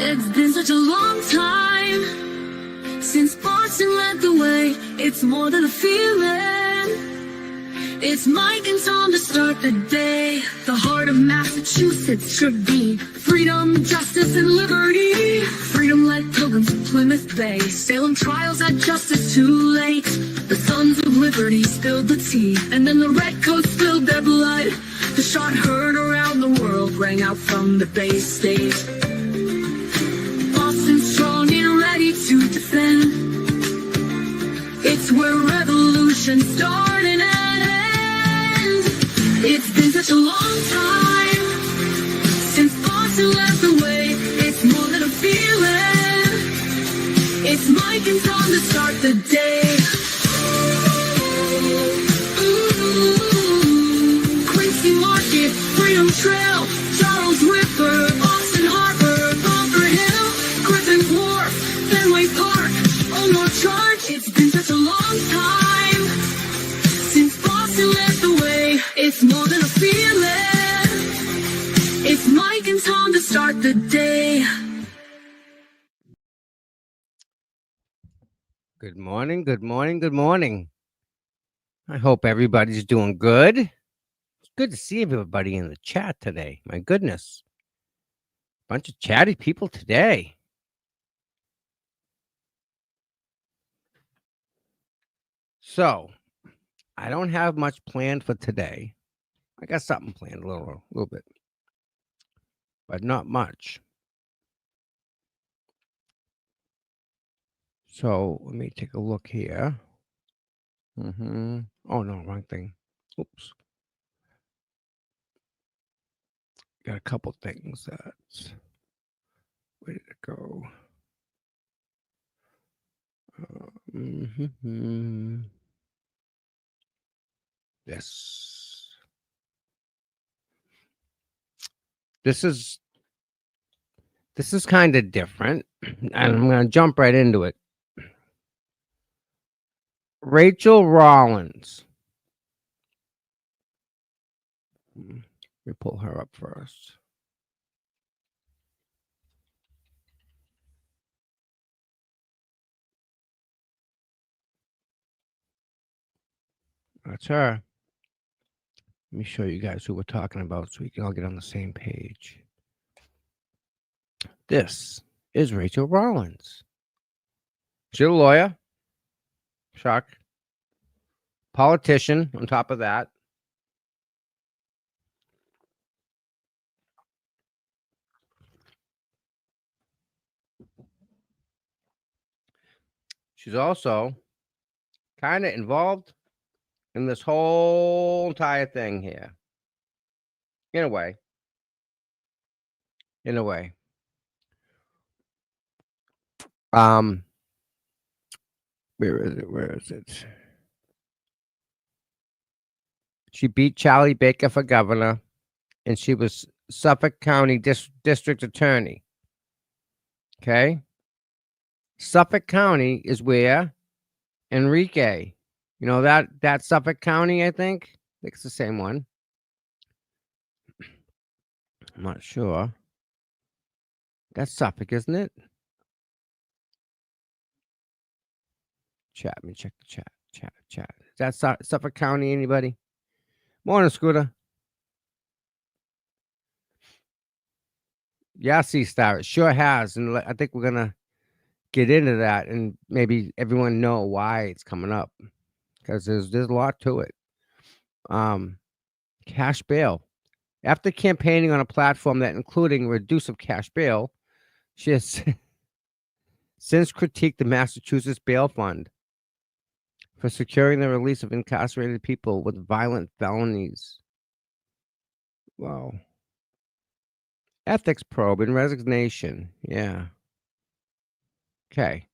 It's been such a long time since Boston led the way. It's more than a feeling. It's Mike and Tom to start the day. The heart of Massachusetts should be freedom, justice, and liberty. Freedom-led pilgrims of Plymouth Bay. Salem trials had justice too late. The sons of liberty spilled the tea, and then the redcoats spilled their blood. The shot heard around the world rang out from the Bay State. Boston strong and ready to defend. It's where revolution started and ends. It's been such a long time since Boston led the way. It's more than a feeling. It's Mike and Tom to start the day. Quincy Market, Freedom Trail, Charles River, Boston Harbor, Bunker Hill, Griffin Wharf, Fenway Park, Omar Charge. It's been such a long time since Boston led the way. It's more than a feeling. It's Mike and Tom to start the day. Good morning, good morning, good morning. I hope everybody's doing good. It's good to see everybody in the chat today. My goodness. Bunch of chatty people today. So, I don't have much planned for today. I got something planned a little bit, but not much. So, let me take a look here. Oh, no, wrong thing. Oops. Got a couple things that's... Where did it go? Yes. This is kind of different, and I'm going to jump right into it. Rachel Rollins. Let me pull her up first. That's her. Let me show you guys who we're talking about so we can all get on the same page. This is Rachel Rollins. She's a lawyer. Shock. Politician on top of that. She's also kind of involved in this whole entire thing here. In a way. Where is it? She beat Charlie Baker for governor, and she was Suffolk County district attorney. Okay? Suffolk County is where Enrique, you know that Suffolk County, I think it's the same one. I'm not sure. That's Suffolk, isn't it? Chat. Let me check the chat. Chat. Is that Suffolk County? Anybody? Morning, Scooter. Yeah, C-Star. It sure has, and I think we're gonna get into that and maybe everyone know why it's coming up, because there's a lot to it. Cash bail. After campaigning on a platform that including reduce of cash bail, she has since critiqued the Massachusetts Bail Fund for securing the release of incarcerated people with violent felonies. Wow. Ethics probe and resignation. Yeah. Okay.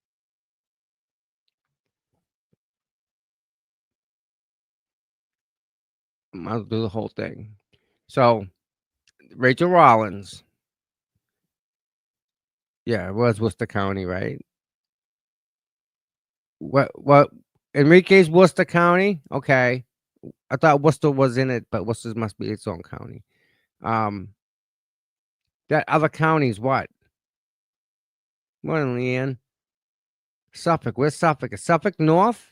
I'll do the whole thing. So, Rachel Rollins. Yeah, it was Worcester County, right? What? Enrique's Worcester County? Okay. I thought Worcester was in it, but Worcester must be its own county. That other county's what? Morning, Leanne. Suffolk. Where's Suffolk? Is Suffolk north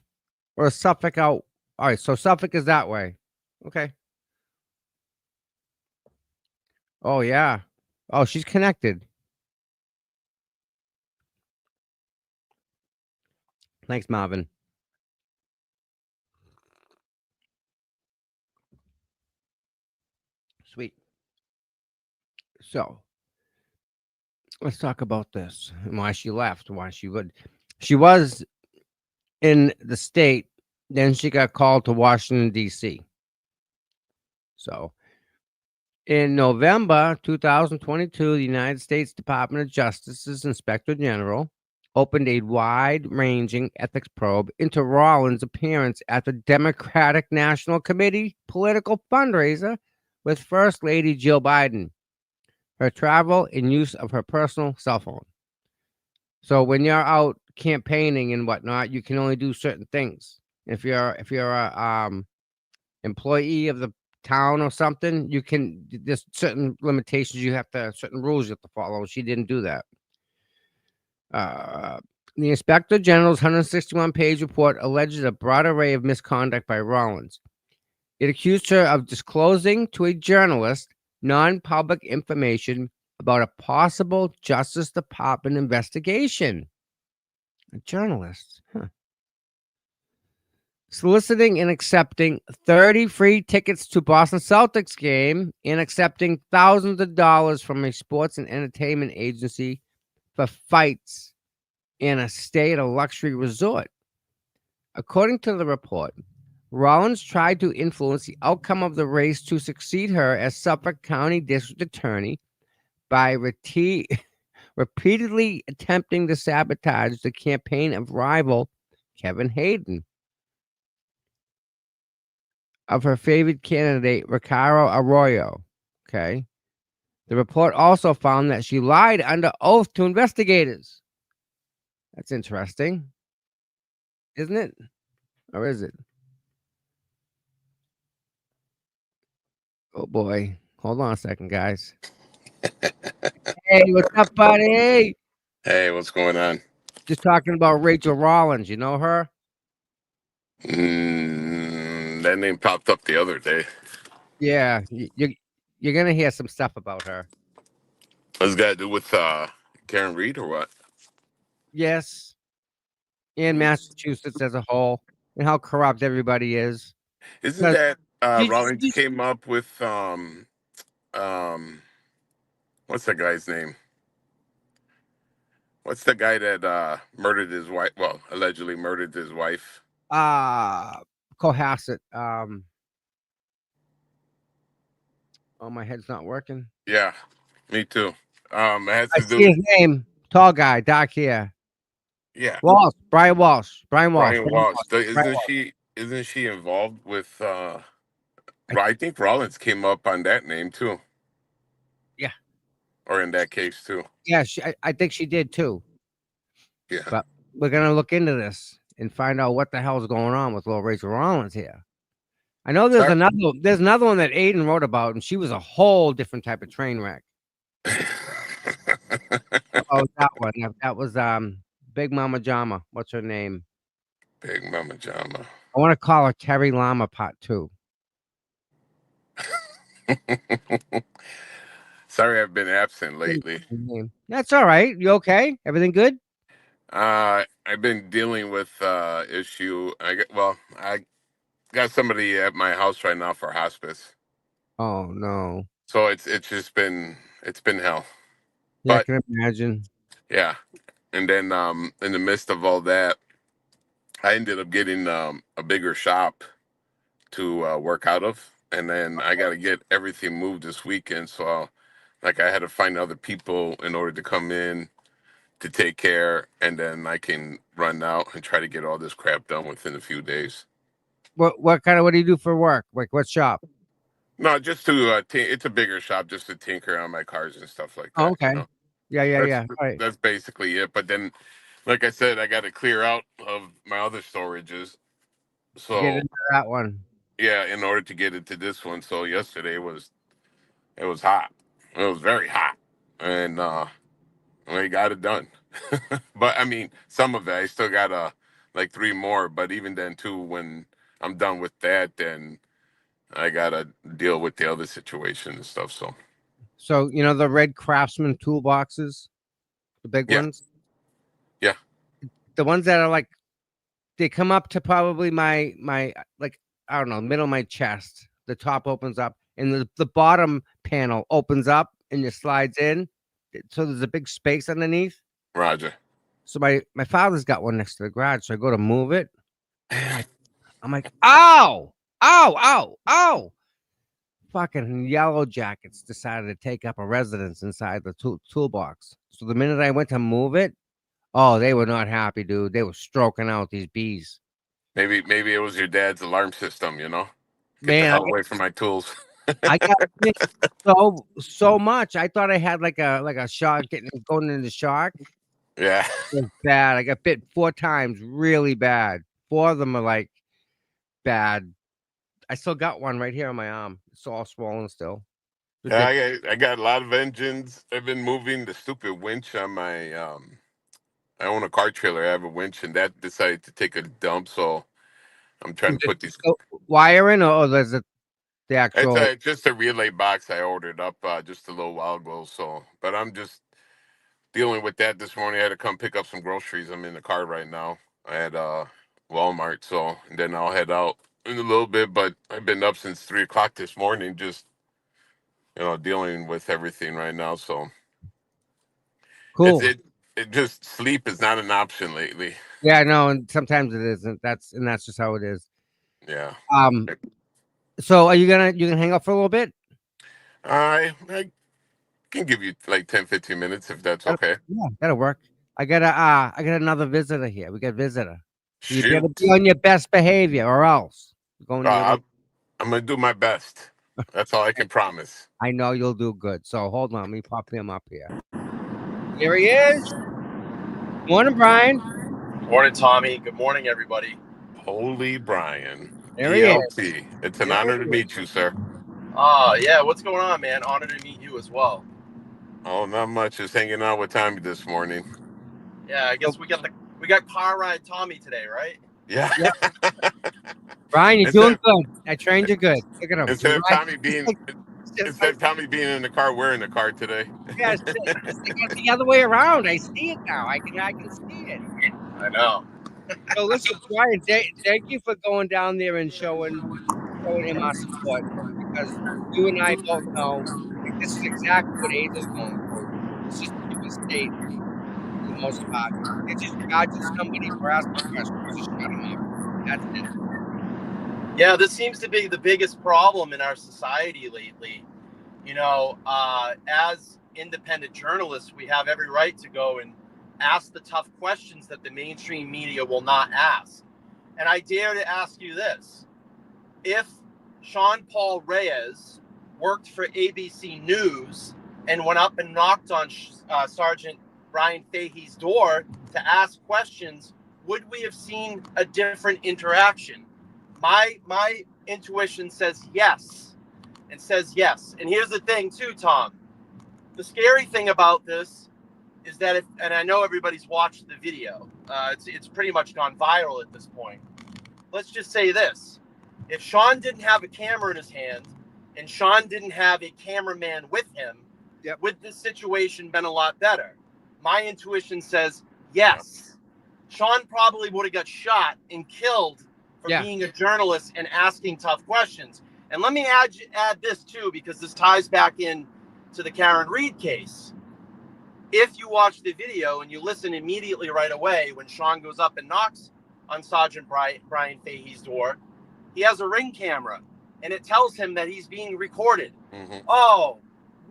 or is Suffolk out? All right, so Suffolk is that way. Okay. Oh yeah. Oh, she's connected. Thanks, Marvin. Sweet. So let's talk about this and why she left. Why she would. She was in the state. Then she got called to Washington D.C. So in November 2022, the United States Department of Justice's Inspector General opened a wide-ranging ethics probe into Rollins' appearance at the Democratic National Committee political fundraiser with First Lady Jill Biden, her travel and use of her personal cell phone. So when you're out campaigning and whatnot, you can only do certain things. If you're a employee of the town or something, you can there's certain limitations certain rules you have to follow. She didn't do that. Uh, the Inspector General's 161-page report alleges a broad array of misconduct by Rollins. It accused her of disclosing to a journalist non-public information about a possible Justice Department investigation. A journalist, huh? Soliciting and accepting 30 free tickets to Boston Celtics game and accepting thousands of dollars from a sports and entertainment agency for fights in a stay at a luxury resort. According to the report, Rollins tried to influence the outcome of the race to succeed her as Suffolk County District Attorney by repeatedly attempting to sabotage the campaign of rival Kevin Hayden of her favorite candidate, Ricardo Arroyo. Okay. The report also found that she lied under oath to investigators. That's interesting, isn't it? Or is it? Oh boy. Hold on a second, guys. Hey, what's up, buddy? Hey, what's going on? Just talking about Rachel Rollins. You know her? That name popped up the other day. Yeah. You're gonna hear some stuff about her. What's got to do with Karen Reed or what? Yes. And Massachusetts as a whole, and how corrupt everybody is. Isn't 'Cause that she, Rollins she, came up with what's that guy's name? What's the guy that murdered his wife? Well, allegedly murdered his wife. uh Cohasset. Oh, my head's not working. Yeah, me too. It has I to see do. his name. Tall guy, dark hair. Yeah, Walsh. Brian Walsh. Brian Walsh. Brian Brian Walsh. Walsh. Brian Walsh. Isn't she involved with? I, I think Rollins came up on that name too, yeah. or in that case too. Yeah, I think she did too. Yeah. But we're gonna look into this and find out what the hell's going on with little Rachel Rollins here. I know Sorry. there's another one that Aiden wrote about, and she was a whole different type of train wreck. Oh, that one. That was Big Mama Jama. What's her name? Big Mama Jama. I want to call her Terry Lama Part 2. Sorry, I've been absent lately. That's all right. You okay? Everything good? I've been dealing with issue. I got somebody at my house right now for hospice, Oh no. so it's been hell. Yeah, I But can imagine. yeah, and then in the midst of all that, I ended up getting a bigger shop to work out of, and then I got to get everything moved this weekend. So like I had to find other people in order to come in to take care, and then I can run out and try to get all this crap done within a few days. What do you do for work? Like what shop? No, just to it's a bigger shop, just to tinker on my cars and stuff like Oh, that. You okay. know, Yeah, yeah, that's yeah. All right. that's basically it. But then, like I said, I got to clear out of my other storages. To get So into that one. yeah, in order to get into this one. So yesterday it was hot. It was very hot, and we got it done. But I mean, some of it, I still got like 3 more. But even then, too, when I'm done with that, then I gotta deal with the other situation and stuff. So So you know the red Craftsman toolboxes, the big yeah, ones, yeah, the ones that are like they come up to probably my like I don't know middle of my chest. The top opens up, and the bottom panel opens up, and it slides in. So there's a big space underneath. Roger. So my father's got one next to the garage. So I go to move it. I'm like, ow, ow, ow, ow. Fucking yellow jackets decided to take up a residence inside the toolbox. So the minute I went to move it, oh, they were not happy, dude. They were stroking out these bees. Maybe it was your dad's alarm system. Get the Man, hell away from my tools. I got bit so much. I thought I had like a shark going into shock. Yeah. It was bad. I got bit 4 times, really bad. 4 of them are like bad. I still got one right here on my arm. It's all swollen still. Yeah, Ridiculous. I got a lot of engines. I've been moving the stupid winch on my. I own a car trailer. I have a winch, and that decided to take a dump. So I'm trying Is to it put these. wiring or there's the It's actual just a relay box I ordered up just a little while ago. So, but I'm just dealing with that this morning. I had to come pick up some groceries. I'm in the car right now. I had Walmart, so and then I'll head out in a little bit. But I've been up since 3 o'clock this morning, just dealing with everything right now. So it's cool? it just sleep is not an option lately. Yeah, no, and sometimes it isn't. That's just how it is. Yeah. Um, so are you gonna hang up for a little bit? I can give you like 10-15 minutes if that's okay. Yeah, that'll work. I got another visitor here. We got visitor. So you better Shoot. be on your best behavior or else you're going to your Uh, room. I'm gonna do my best. That's all I can promise. I know you'll do good. So hold on, let me pop him up here. Here he is. Morning, Brian. Morning, Tommy. Good morning, everybody. Holy Brian, There he is. ELT. It's an There honor he to is. meet you, sir. Yeah, what's going on, man? Honor to meet you as well. Oh, not much. Just hanging out with Tommy this morning. Yeah, I guess we got car ride Tommy today, right? Yeah. Yep. Brian, you're doing instead, good. I trained you good. Look at him. He's instead of right. Tommy He's being like, just instead like, of Tommy being in the car, we're in the car today. yeah, it's like the other way around. I see it now. I can see it. I know. So listen, Brian, thank you for going down there and showing him our support because you and I both know like, this is exactly what Aza's going through. It's just a different state for the most part. They're just charging somebody for asking questions. Just shut them up. That's it. Yeah, this seems to be the biggest problem in our society lately. As independent journalists, we have every right to go and ask the tough questions that the mainstream media will not ask. And I dare to ask you this. If Sean Paul Reyes worked for ABC News and went up and knocked on Sergeant Brian Fahey's door to ask questions, would we have seen a different interaction? My intuition says yes. And says yes. And here's the thing too, Tom. The scary thing about this is that and I know everybody's watched the video. It's pretty much gone viral at this point. Let's just say this. If Sean didn't have a camera in his hand and Sean didn't have a cameraman with him, would this situation been a lot better? My intuition says yes. Sean probably would have got shot and killed for being a journalist and asking tough questions. And let me add this too, because this ties back in to the Karen Reed case. If you watch the video and you listen immediately right away when Sean goes up and knocks on Sergeant Brian Fahey's door, he has a Ring camera, and it tells him that he's being recorded. Mm-hmm. Oh,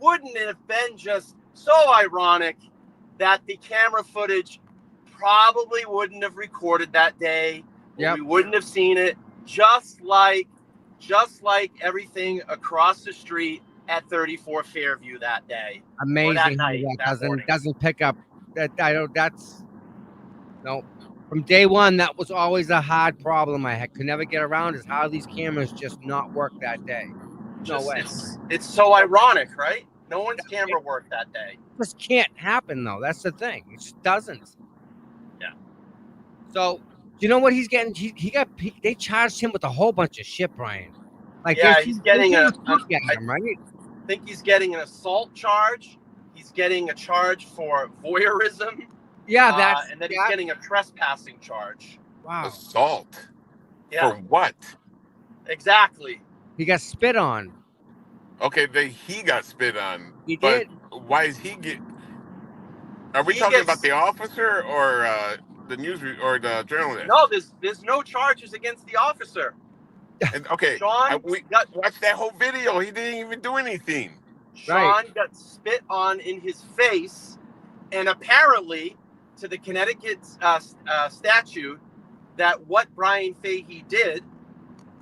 wouldn't it have been just so ironic that the camera footage probably wouldn't have recorded that day? We wouldn't have seen it, just like everything across the street at 34 Fairview that day. Amazing that night, that doesn't pick up that. I don't. That's no. From day one, that was always a hard problem I could never get around is how these cameras just not work that day. No way. It's so ironic, right? No one's camera worked that day. This can't happen though. That's the thing. It just doesn't. Yeah. So you know what he's getting? They charged him with a whole bunch of shit, Brian. Like Yeah, he's getting they're I him, right? think he's getting an assault charge. He's getting a charge for voyeurism. Yeah, and then he's getting a trespassing charge. wow. Assault. Yeah. For what? Exactly. He got spit on. Okay, he got spit on. He But did. why is he get? Are we He talking gets- about the officer or the or the journalist? No, there's no charges against the officer. And, okay, Sean we got watched that whole video. He didn't even do anything. Sean got spit on in his face, and apparently, to the Connecticut statute, that what Brian Fahey did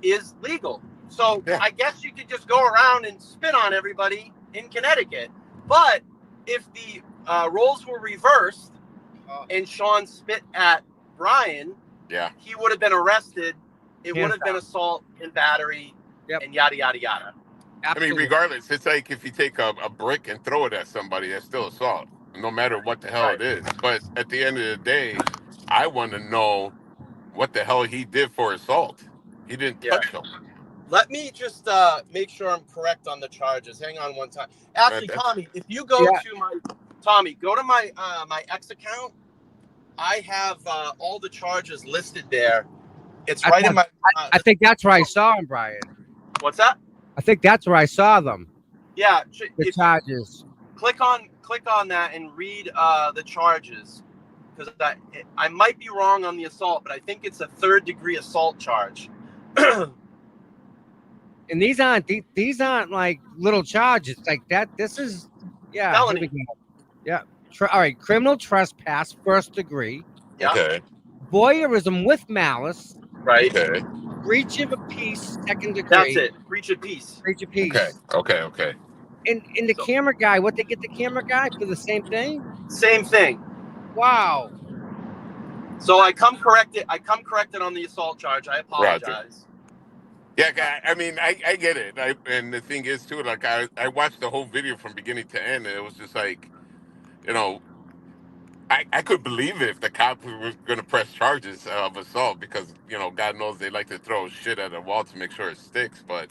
is legal. So Yeah. I guess you could just go around and spit on everybody in Connecticut. But if the roles were reversed and Sean spit at Brian, Yeah. he would have been arrested. It Hands would have been down. assault and battery Yep. and yada, yada, yada. Absolutely. I mean, regardless, it's like if you take a brick and throw it at somebody, that's still assault, no matter what the hell Right. it is. But at the end of the day, I want to know what the hell he did for assault. He didn't Yeah. touch him. Let me just make sure I'm correct on the charges. Hang on one time. Actually, That's- Tommy, if you go Yeah. to my my X account, I have all the charges listed there. It's right in my. I think that's where I saw him, Brian. What's that? I think that's where I saw them. Yeah, The if charges. click on that and read the charges, because I might be wrong on the assault, but I think it's a 3rd-degree assault charge. And these aren't like little charges like that. This is Felony. here we go. Yeah. All right. Criminal trespass, 1st degree. Yeah. Okay. Voyeurism with malice. Right. Okay. Breach of a peace, 2nd degree. That's it. Breach of peace. Breach of peace. Okay. And the camera guy, what they get the camera guy for the same thing? Same thing. Wow. So I come corrected on the assault charge. I apologize. Yeah, I mean, I get it. And the thing is, too, like, I watched the whole video from beginning to end, and it was just like, you know, I could believe it if the cops were going to press charges of assault because, you know, God knows they like to throw shit at a wall to make sure it sticks. But,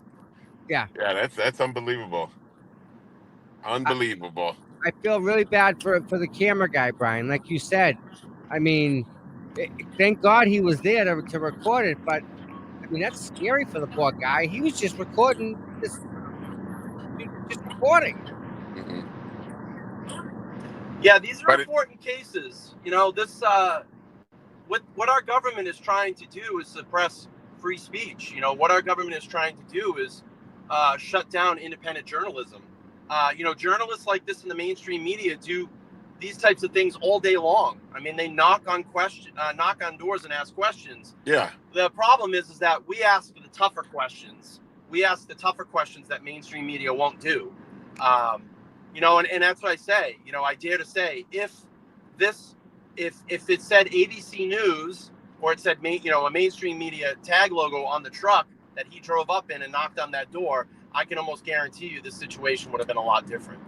Yeah, that's unbelievable. Unbelievable. I feel really bad for the camera guy, Brian. Like you said, I mean, thank God he was there to record it, but I mean, that's scary for the poor guy. He was just recording this, just recording. Mhm. Yeah, these are But important cases. You know, this what our government is trying to do is suppress free speech. You know, what our government is trying to do is shut down independent journalism. You know, journalists like this in the mainstream media do these types of things all day long. I mean, they knock on doors and ask questions. Yeah. The problem is that we ask for the tougher questions. We ask the tougher questions that mainstream media won't do. You know, and that's what I say. You know, I dare to say, if it said ABC News or it said a mainstream media tag logo on the truck that he drove up in and knocked on that door, I can almost guarantee you this situation would have been a lot different.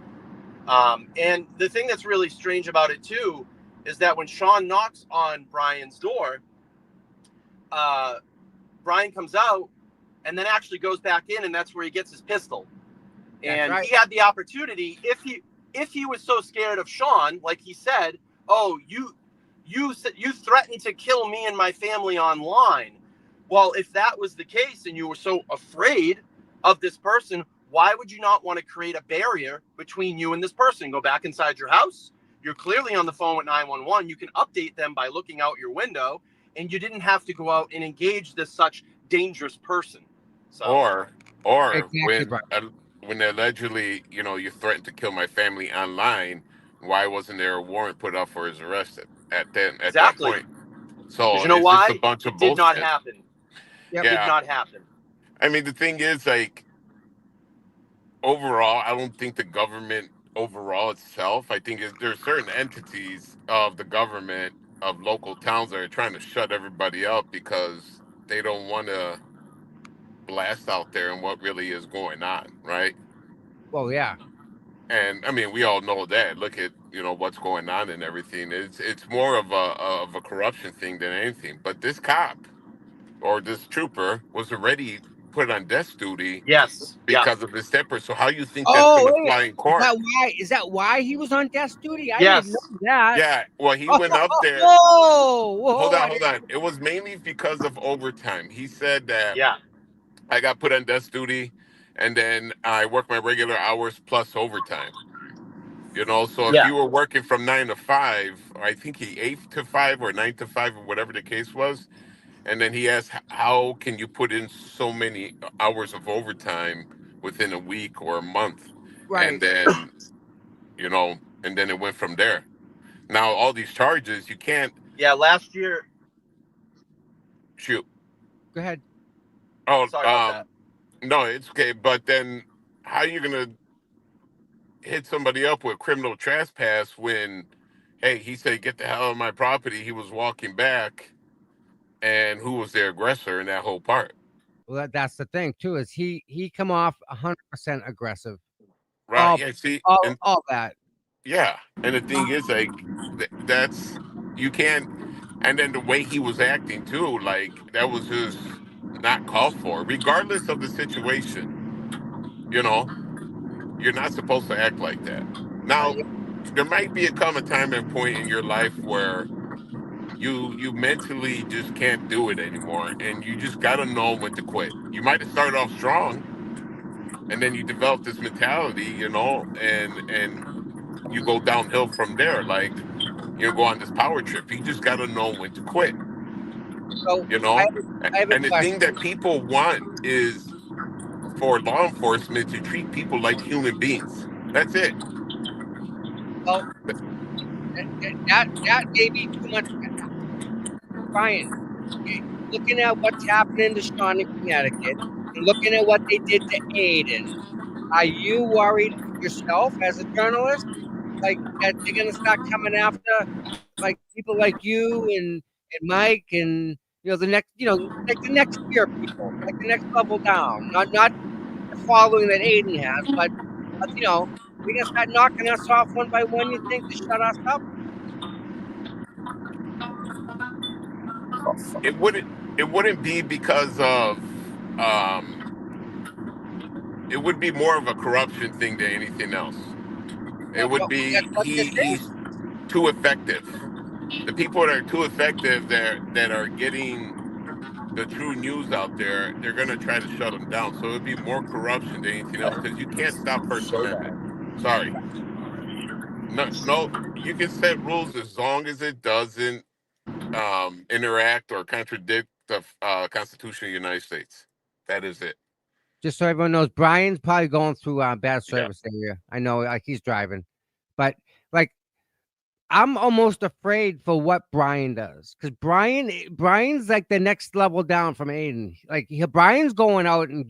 And the thing that's really strange about it too is that when Sean knocks on Brian's door, Brian comes out and then actually goes back in, and that's where he gets his pistol. And right. he had the opportunity, if he was so scared of Sean, like he said, "Oh, you threatened to kill me and my family online." Well, if that was the case and you were so afraid of this person, why would you not want to create a barrier between you and this person? Go back inside your house. You're clearly on the phone with 911. You can update them by looking out your window, and you didn't have to go out and engage this such dangerous person. So, Or Exactly right. when allegedly, you know, you threatened to kill my family online, why wasn't there a warrant put up for his arrest at that exactly. point? So Because you know it's why? just a bunch of It did not bullshit. happen. Yep. It did not happen. I mean, the thing is, like, overall, I don't think the government overall itself, I think there's certain entities of the government of local towns that are trying to shut everybody up because they don't want to blast out there and what really is going on, right? Well, yeah. And I mean, we all know that. Look at what's going on and everything. It's more of a corruption thing than anything. But this cop or this trooper was already put on desk duty Yes. Yeah. because of his temper. So how you think that's Oh, going to wait a minute. fly in court? Is that why he was on desk duty? I didn't Yes. know that. Yeah. Well, he Oh, went up there. whoa! I Hold on. It was mainly because of overtime. He said that Yeah. I got put on desk duty, and then I worked my regular hours plus overtime. So if Yeah. you were working from 9 to 5, or I think he 8 to 5 or 9 to 5 or whatever the case was, and then he asked, "How can you put in so many hours of overtime within a week or a month?" And right. then and then it went from there. Now all these charges, you can't Yeah. Last year. shoot. Go ahead. Oh, Sorry about that. no, it's okay. But then, how are you gonna hit somebody up with criminal trespass when, hey, he said, "Get the hell out of my property." He was walking back, and who was the aggressor in that whole part? Well, that's the thing too. Is he come off 100% aggressive? Right? All, Yeah. See, all, and all that. yeah, and the thing is, like, that's you can't. And then the way he was acting too, like that was just not called for, regardless of the situation. You know, you're not supposed to act like that. Now, Yeah. there might be a come a time and point in your life where you mentally just can't do it anymore, and you just got to know when to quit. You might have started off strong, and then you develop this mentality, and you go downhill from there. Like, go on this power trip. You just got to know when to quit. So You I know, have, I have a and the thing question. that people want is for law enforcement to treat people like human beings. That's it. Well, that may be too much, Brian. Looking at what's happening to Sean in Connecticut, and looking at what they did to Aiden, are you worried yourself as a journalist, like that they're gonna start coming after like people like you and Mike and the next like the next tier people, like the next level down, not the following that Aiden has, but they're gonna start knocking us off one by one. You think to shut us up? It wouldn't. It wouldn't be because of. Um, it would be more of a corruption thing than anything else. It would Well, that's be what this he's is. too effective. The people that are too effective that are getting the true news out there, they're gonna try to shut them down. So it would be more corruption than anything else because you can't stop First Amendment. Sorry, no, no, you can set rules as long as it doesn't interact or contradict the Constitution of the United States. That is it. Just so everyone knows, Brian's probably going through bad Yeah. service area. I know, like he's driving, but like I'm almost afraid for what Brian does because Brian's like the next level down from Aiden. Like Brian's going out and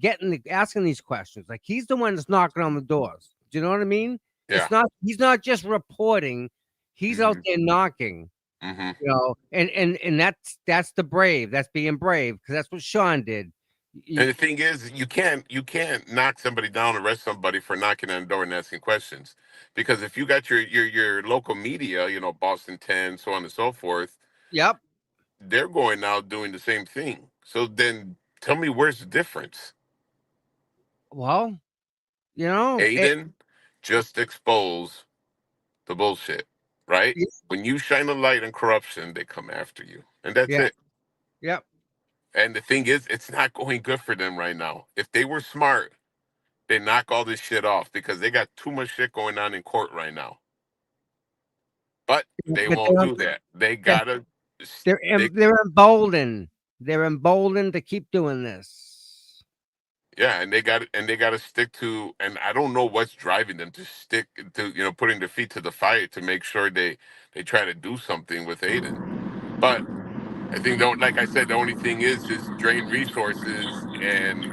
asking these questions. Like he's the one that's knocking on the doors. Do you know what I mean? Yeah. He's not just reporting. He's out Hmm. there knocking. Hmm. And that's the brave. That's being brave because that's what Sean did. And the thing is, you can't knock somebody down, arrest somebody for knocking on the door and asking questions, because if you got your local media, Boston 10, so on and so forth, Yep. they're going out doing the same thing. So then, tell me where's the difference? Well, Aiden just exposed the bullshit, right? it When you shine a light on corruption, they come after you, and that's yeah. it. Yep. And the thing is, it's not going good for them right now. If they were smart, they knock all this shit off because they got too much shit going on in court right now. But they But won't do that. They gotta stick. they're emboldened. They're emboldened to keep doing this. Yeah, and they got to stick to. And I don't know what's driving them to stick to, putting their feet to the fire to make sure they try to do something with Aiden. But I think, don't like I said, the only thing is drain resources and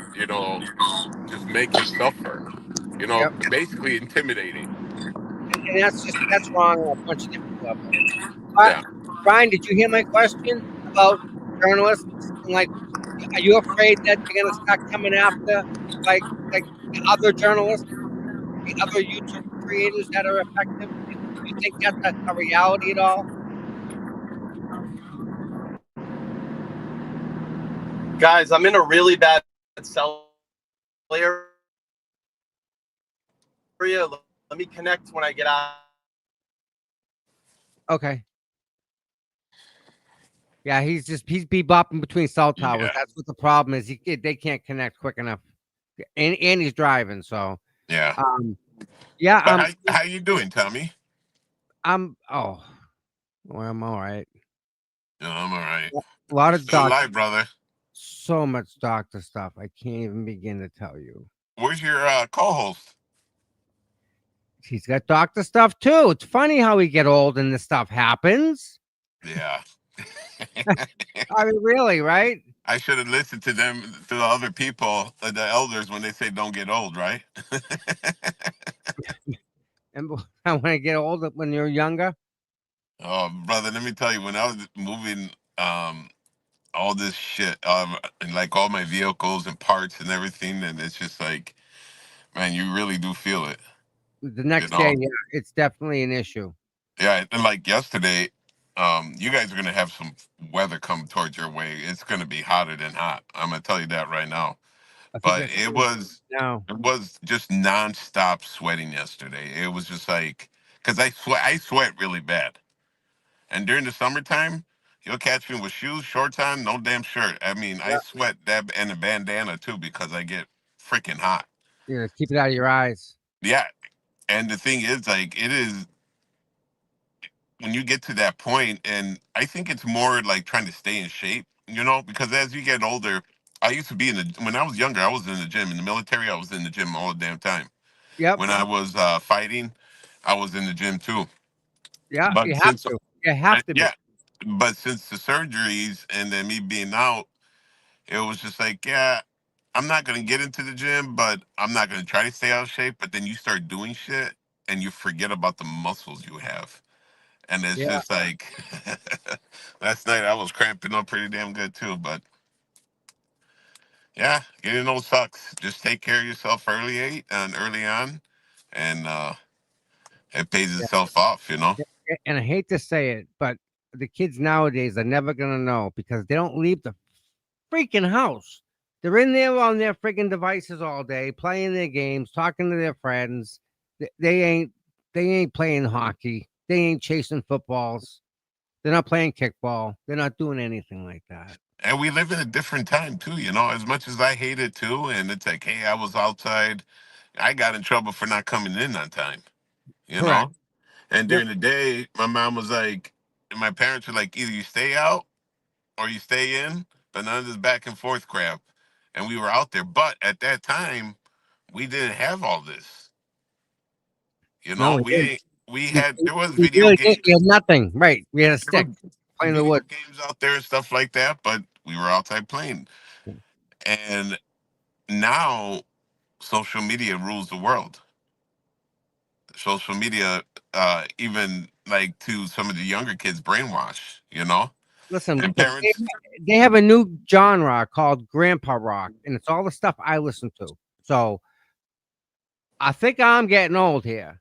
just make him suffer. Yep. Basically intimidating. And that's wrong on a bunch of different levels. But Yeah. Brian, did you hear my question about journalists? And like, are you afraid that they're gonna start coming after like the other journalists, the other YouTube creators that are effective? Do you think that's a reality at all? Guys, I'm in a really bad cell area. Let me connect when I get out. Okay. Yeah, he's bebopping between cell towers. Yeah. That's what the problem is. They can't connect quick enough, and he's driving. So, Yeah. yeah, But how you doing, Tommy? oh, well, I'm all right. No, I'm all right. A lot You're of still alive, brother. so much doctor stuff. I can't even begin to tell you. Where's your co-host? He's got doctor stuff too. It's funny how we get old and this stuff happens. Yeah. I mean, really, right? I should have listened to them, to the other people, the elders, when they say don't get old, right? And when I get older, when you're younger, Oh, brother, let me tell you, when I was moving all this shit, and like all my vehicles and parts and everything, and it's just like, man, you really do feel it, the you next day, know? yeah, it's definitely an issue. Yeah, and like yesterday, you guys are gonna have some weather come towards your way. It's gonna be hotter than hot. I'm gonna tell you that right now. I think But that's it true. was No, it was just nonstop sweating yesterday. It was just like, because I sweat really bad. And during the summertime, you'll catch me with shoes, shorts on, no damn shirt. I mean, I yeah, sweat that and a bandana too because I get freaking hot. yeah, keep it out of your eyes. Yeah. And the thing is, like, it is when you get to that point, and I think it's more like trying to stay in shape, because as you get older, I used to be when I was younger, I was in the gym. In the military, I was in the gym all the damn time. Yep, When I was fighting, I was in the gym too. yeah, you But have since, to. You have to be. yeah, but since the surgeries and then me being out, it was just like, yeah, I'm not going to get into the gym, but I'm not going to try to stay out of shape. But then you start doing shit and you forget about the muscles you have. And it's Yeah, just like, last night I was cramping up pretty damn good too. But yeah, getting old sucks. Just take care of yourself early on, and it pays yeah, itself off. and I hate to say it, but the kids nowadays are never gonna know because they don't leave the freaking house. They're in there on their freaking devices all day, playing their games, talking to their friends. They ain't playing hockey. They ain't chasing footballs. They're not playing kickball. They're not doing anything like that. And we live in a different time too. As much as I hate it too, and it's like, hey, I was outside, I got in trouble for not coming in on time. You Correct. know, and Yep. during the day, my mom was like, and my parents were like, either you stay out or you stay in, but none of this back and forth crap. And we were out there, but at that time, we didn't have all this. No, we didn't. We had there was We video really did. We games, had nothing. Right. We had a there stick were playing in the video woods. games out there and stuff like that, but we were outside playing. And now social media rules the world. Social media, even like to some of the younger kids, brainwash. Listen, And parents, they have a new genre called grandpa rock, and it's all the stuff I listen to. So I think I'm getting old here.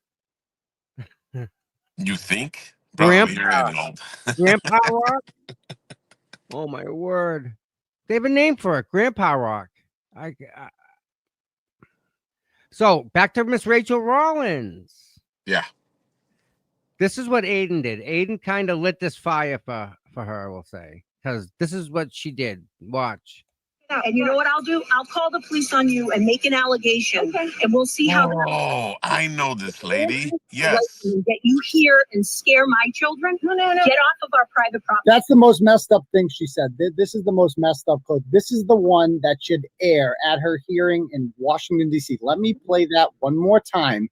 you think, bro, Grandpa, you're getting old. grandpa rock. Oh my word! They have a name for it, grandpa rock. I so back to Miss Rachel Rollins. Yeah. This is what Aiden did. Aiden kind of lit this fire for her, we'll say, because this is what she did. Watch. And you know what I'll do? I'll call the police on you and make an allegation, and we'll see how Oh, I know this lady. like, Yes. get you here and scare my children. No. Get off of our private property. That's the most messed up thing she said. This is the most messed up clip. This is the one that should air at her hearing in Washington, D.C. Let me play that one more time.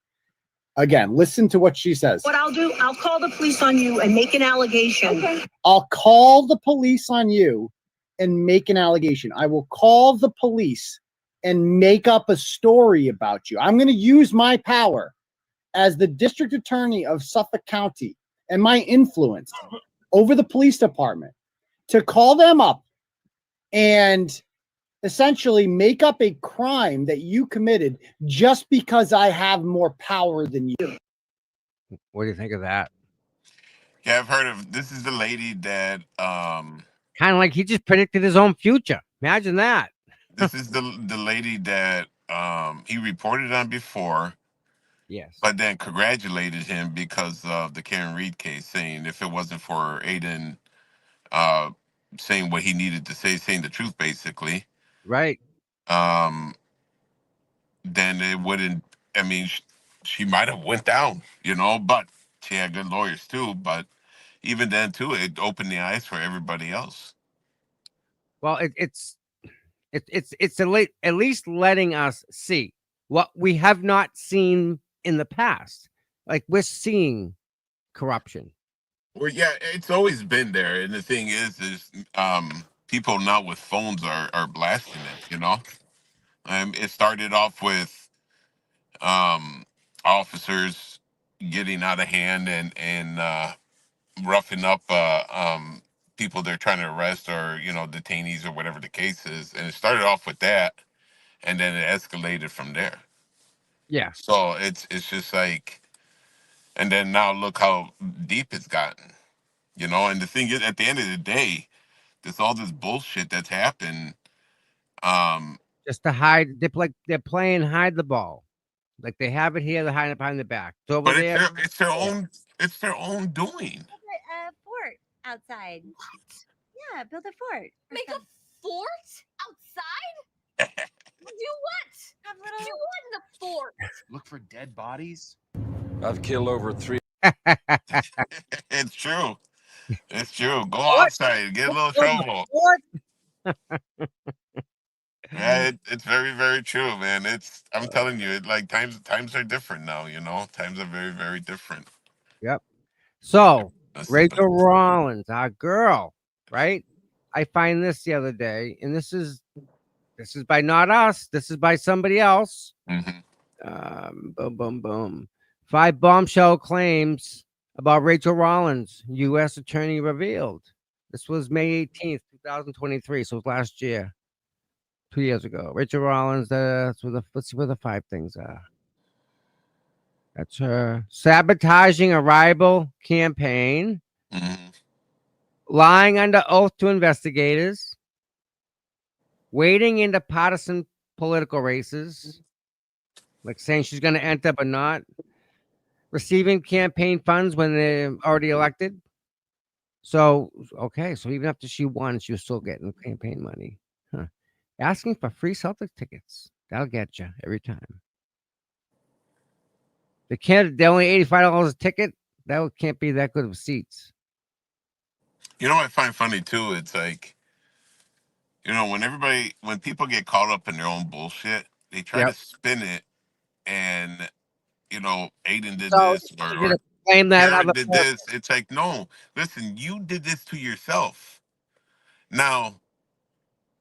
Again, listen to what she says. What I'll do, I'll call the police on you and make an allegation. Okay. I'll call the police on you and make an allegation. I will call the police and make up a story about you. I'm going to use my power as the district attorney of Suffolk County and my influence over the police department to call them up and essentially make up a crime that you committed just because I have more power than you. What do you think of that? Yeah, I've heard of this. Is the lady that Kind of like he just predicted his own future. Imagine that. this is the lady that he reported on before, Yes. but then congratulated him because of the Karen Reed case, saying if it wasn't for Aiden uh, saying what he needed to say, saying the truth, basically, Right. um, then it wouldn't. I mean, she might have went down, but she had good lawyers too. But even then, too, it opened the eyes for everybody else. Well, it's at least letting us see what we have not seen in the past. Like we're seeing corruption. Well, yeah, it's always been there, and the thing is people now with phones are blasting it. It started off with um, officers getting out of hand and roughing up people they're trying to arrest or detainees or whatever the case is, and it started off with that, and then it escalated from there. Yeah. So it's just like, and then now look how deep it's gotten. And the thing is, at the end of the day, there's all this bullshit that's happened. Um, Just to hide. They're playing hide the ball. Like they have it here, they're hiding it behind the back. It's over but it's there. their own doing. A fort outside. Yeah, build a fort. Make a fort outside? Do what? Have Do little. what in the fort? Look for dead bodies. I've killed over 3. It's true. It's true. Go outside, get a little trouble. Yeah, it's very, very true, man. I'm telling you, like times are different now. Times are very, very different. Yep. So That's the Rachel thing. Rollins, our girl, right? I find this the other day, and this is by not us. This is by somebody else. Mhm. Boom, boom, boom. 5 bombshell claims about Rachel Rollins, U.S. attorney revealed. This was May 18th, 2023. So it was last year, 2 years ago. Rachel Rollins, let's see where the 5 things are. That's her sabotaging a rival campaign, Mhm. lying under oath to investigators, wading into partisan political races, like saying she's going to enter but not, receiving campaign funds when they're already elected. So, okay, so even after she won, she was still getting campaign money. Huh. Asking for free Celtic tickets. That'll get you every time. They're only $85 a ticket. That can't be that good of seats. What I find funny too, it's like, when people get caught up in their own bullshit, they try to Yep. spin it and Aiden did So this or, easy or to blame that Karen other did person. this. It's like, no, listen, you did this to yourself. Now,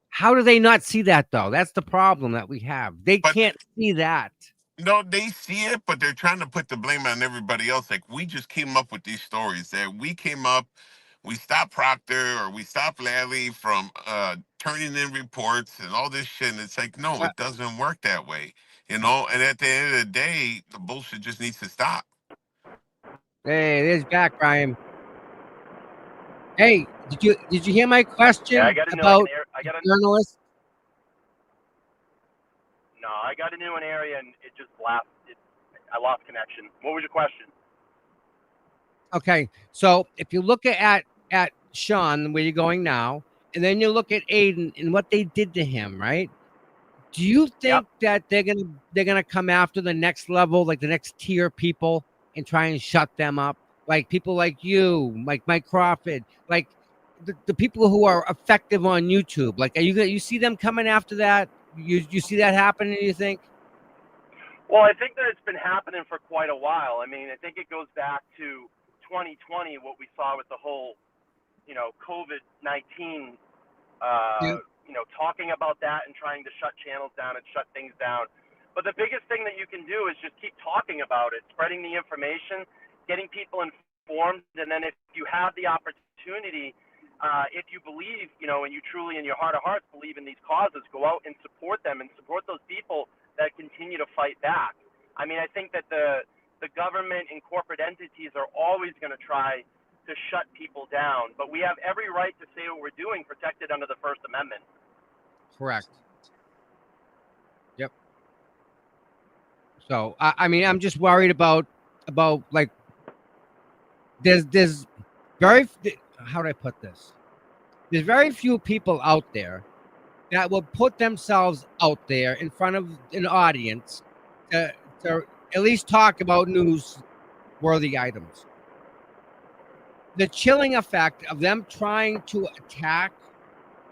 How do they not see that though? That's the problem that we have. They but can't see that. no, they see it, but they're trying to put the blame on everybody else. Like, we just came up with these stories that we stopped Proctor or we stopped Lally from turning in reports and all this shit. And it's like, no, Uh, it doesn't work that way. And at the end of the day, the bullshit just needs to stop. Hey, there's back, Brian. Hey, did you hear my Yeah, I question got a new. about I got a journalists? no. I got a new one area, and it just blasted. I lost connection. What was your question? Okay, so if you look at Sean, where you're going now, and then you look at Aiden and what they did to him, right? Do you Yep. think that they're gonna come after the next level, like the next tier people, and try and shut them up? Like people like you, like Mike Crawford, like the people who are effective on YouTube. Like, are you see them coming after that? You see that happening? You think? Well, I think that it's been happening for quite a while. I mean, I think it goes back to 2020, what we saw with the whole, COVID-19, Yeah. talking about that and trying to shut channels down and shut things down. But the biggest thing that you can do is just keep talking about it, spreading the information, getting people informed, and then if you have the opportunity, if you believe, and you truly in your heart of hearts believe in these causes, go out and support them and support those people that continue to fight back. I mean, I think that the the government and corporate entities are always going to try to shut people down. But we have every right to say what we're doing, protected under the First Amendment. Correct. Yep. So I mean, I'm just worried about like there's very how do I put this? There's very few people out there that will put themselves out there in front of an audience to at least talk about newsworthy items. The chilling effect of them trying to attack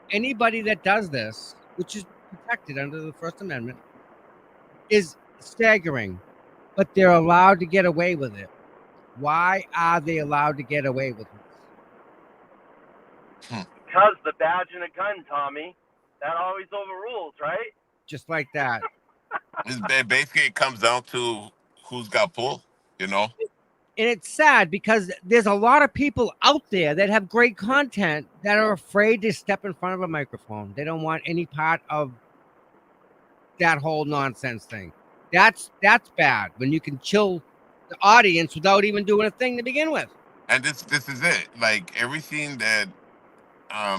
anybody that does this, which is protected under the First Amendment, is staggering. But they're allowed to get away with it. Why are they allowed to get away with it? Because the badge and a gun, Tommy, that always overrules, right? Just like that. Basically, it comes down to who's got pull, you know? And it's sad because there's a lot of people out there that have great content that are afraid to step in front of a microphone. They don't want any part of that whole nonsense thing. That's bad when you can chill the audience without even doing a thing to begin with. And this is it. Like everything that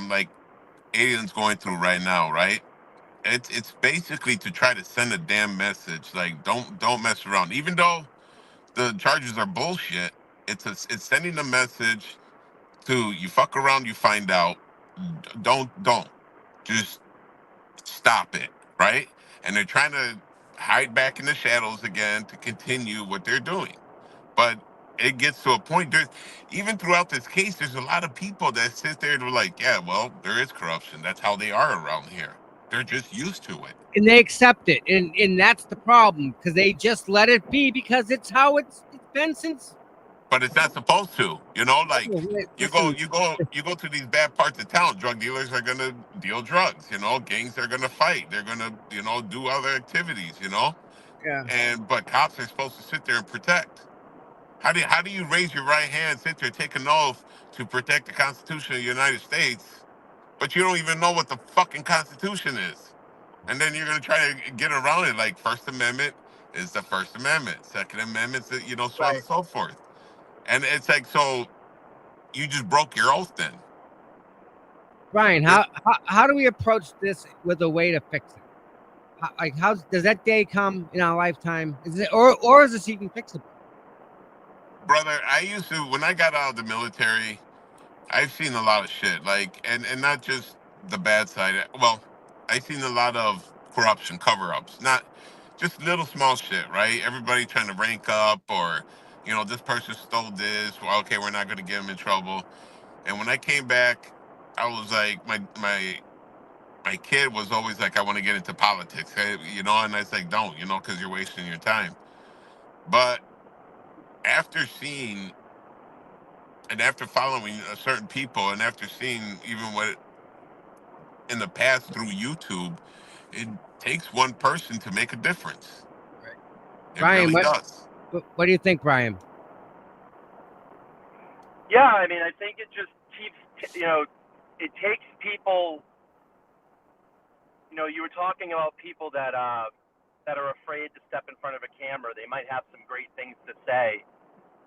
like aliens going through right now, right? It's basically to try to send a damn message. Like don't mess around. Even though the charges are bullshit, it's sending a message to you fuck around, you find out. Don't just stop it, right? And they're trying to hide back in the shadows again to continue what they're doing. But it gets to a point. There's even throughout this case, there's a lot of people that sit there and are like, yeah, well, there is corruption. That's how they are around here. They're just used to it. And they accept it. And that's the problem, because they just let it be because it's how it's been since. But it's not supposed to, you know. Like you go Listen, to these bad parts of town. Drug dealers are gonna deal drugs, you know. Gangs are gonna fight. They're gonna, you know, do other activities, you know. yeah. And but cops are supposed to sit there and protect. How do you raise your right hand, sit there, take an oath to protect the Constitution of the United States, but you don't even know what the fucking Constitution is? And then you're gonna try to get around it. Like First Amendment is the First Amendment. Second Amendment, you know, so on and so forth. And it's like, so you just broke your oath then. Brian, how do we approach this with a way to fix it? How does that day come in our lifetime? Is it or is this even fixable? Brother, I used to, when I got out of the military, I've seen a lot of shit. Like, and not just the bad side. Well, I've seen a lot of corruption, cover-ups. Not just little small shit, right? Everybody trying to rank up, or, you know, this person stole this. Well, okay, we're not going to get him in trouble. And when I came back, I was like, my kid was always like, I want to get into politics, you know, and I was like, don't, you know, because you're wasting your time. But after seeing and after following certain people and after seeing even what in the past through YouTube, it takes one person to make a difference. Right. It Brian, really does. what do you think, Brian? Yeah, I mean, I think it just keeps, you know, it takes people, you know, you were talking about people that are afraid to step in front of a camera. They might have some great things to say.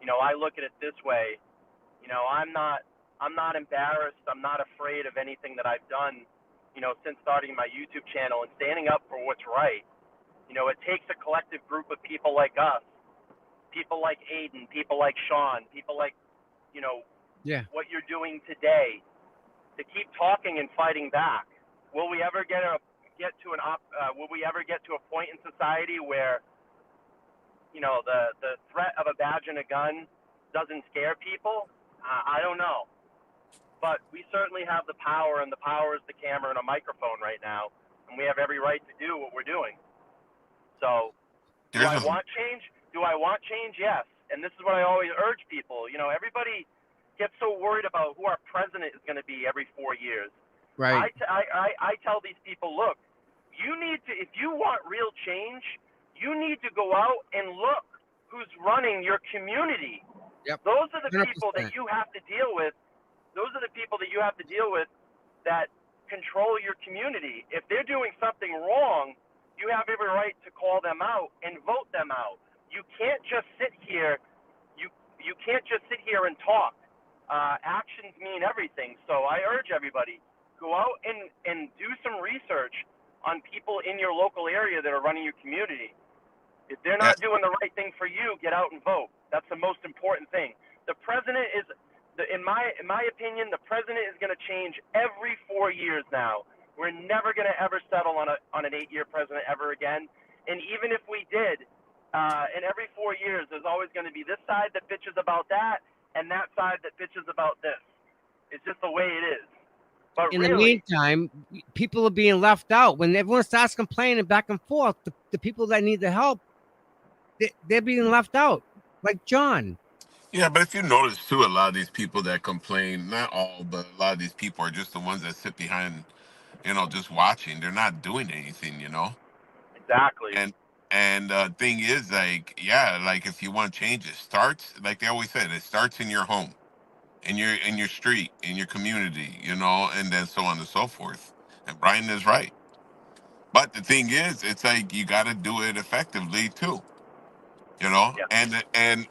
You know, I look at it this way. You know, I'm not embarrassed. I'm not afraid of anything that I've done, you know, since starting my YouTube channel and standing up for what's right. You know, it takes a collective group of people like us, people like Aiden, people like Sean, people like, you know, what you're doing today, to keep talking and fighting back. Will we ever get to a point in society where, you know, the threat of a badge and a gun doesn't scare people? I don't know. But we certainly have the power, and the power is the camera and a microphone right now, and we have every right to do what we're doing. So, do I want change? Yes. And this is what I always urge people. You know, everybody gets so worried about who our president is going to be every 4 years. Right. I tell these people, look, you need to, if you want real change, you need to go out and look who's running your community. Yep. Those are the 100%. people that you have to deal with. Those are the people that you have to deal with that control your community. If they're doing something wrong, you have every right to call them out and vote them out. you can't just sit here. You can't just sit here and talk. Actions mean everything. So I urge everybody, go out and do some research on people in your local area that are running your community. If they're not doing the right thing for you, get out and vote. That's the most important thing. The president is, in my opinion, the president is going to change every 4 years now. We're never going to ever settle on an 8-year president ever again. And even if we did, in every 4 years, there's always going to be this side that bitches about that and that side that bitches about this. It's just the way it is. But In really, the meantime, people are being left out. When everyone starts complaining back and forth, the people that need the help, they're being left out. Like John. Yeah, but if you notice too, a lot of these people that complain, not all, but a lot of these people are just the ones that sit behind, just watching. They're not doing anything. exactly. And thing is, like, yeah, like if you want change, it starts, like they always said, it starts in your home, in your street, in your community, and then so on and so forth. And Brian is right. But the thing is, it's like you got to do it effectively too, Yeah. and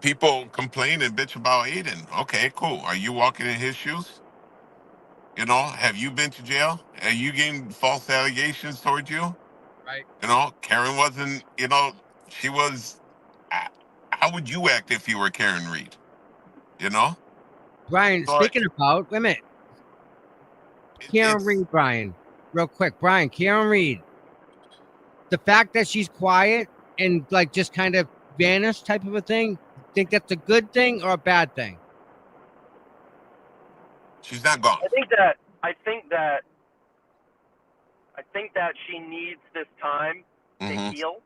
people complain and bitch about Aiden. Okay, cool. Are you walking in his shoes? Have you been to jail? Are you getting false allegations towards you? Right. Karen wasn't, she was. uh, How would you act if you were Karen Reed? You know? Brian, So speaking about, wait a minute. Karen it's Reed, Brian, real quick. Brian, Karen Reed, the fact that she's quiet and like just kind of vanished type of a thing, think that's a good thing or a bad thing? she's not gone. I think that she needs this time to Mm-hmm. heal.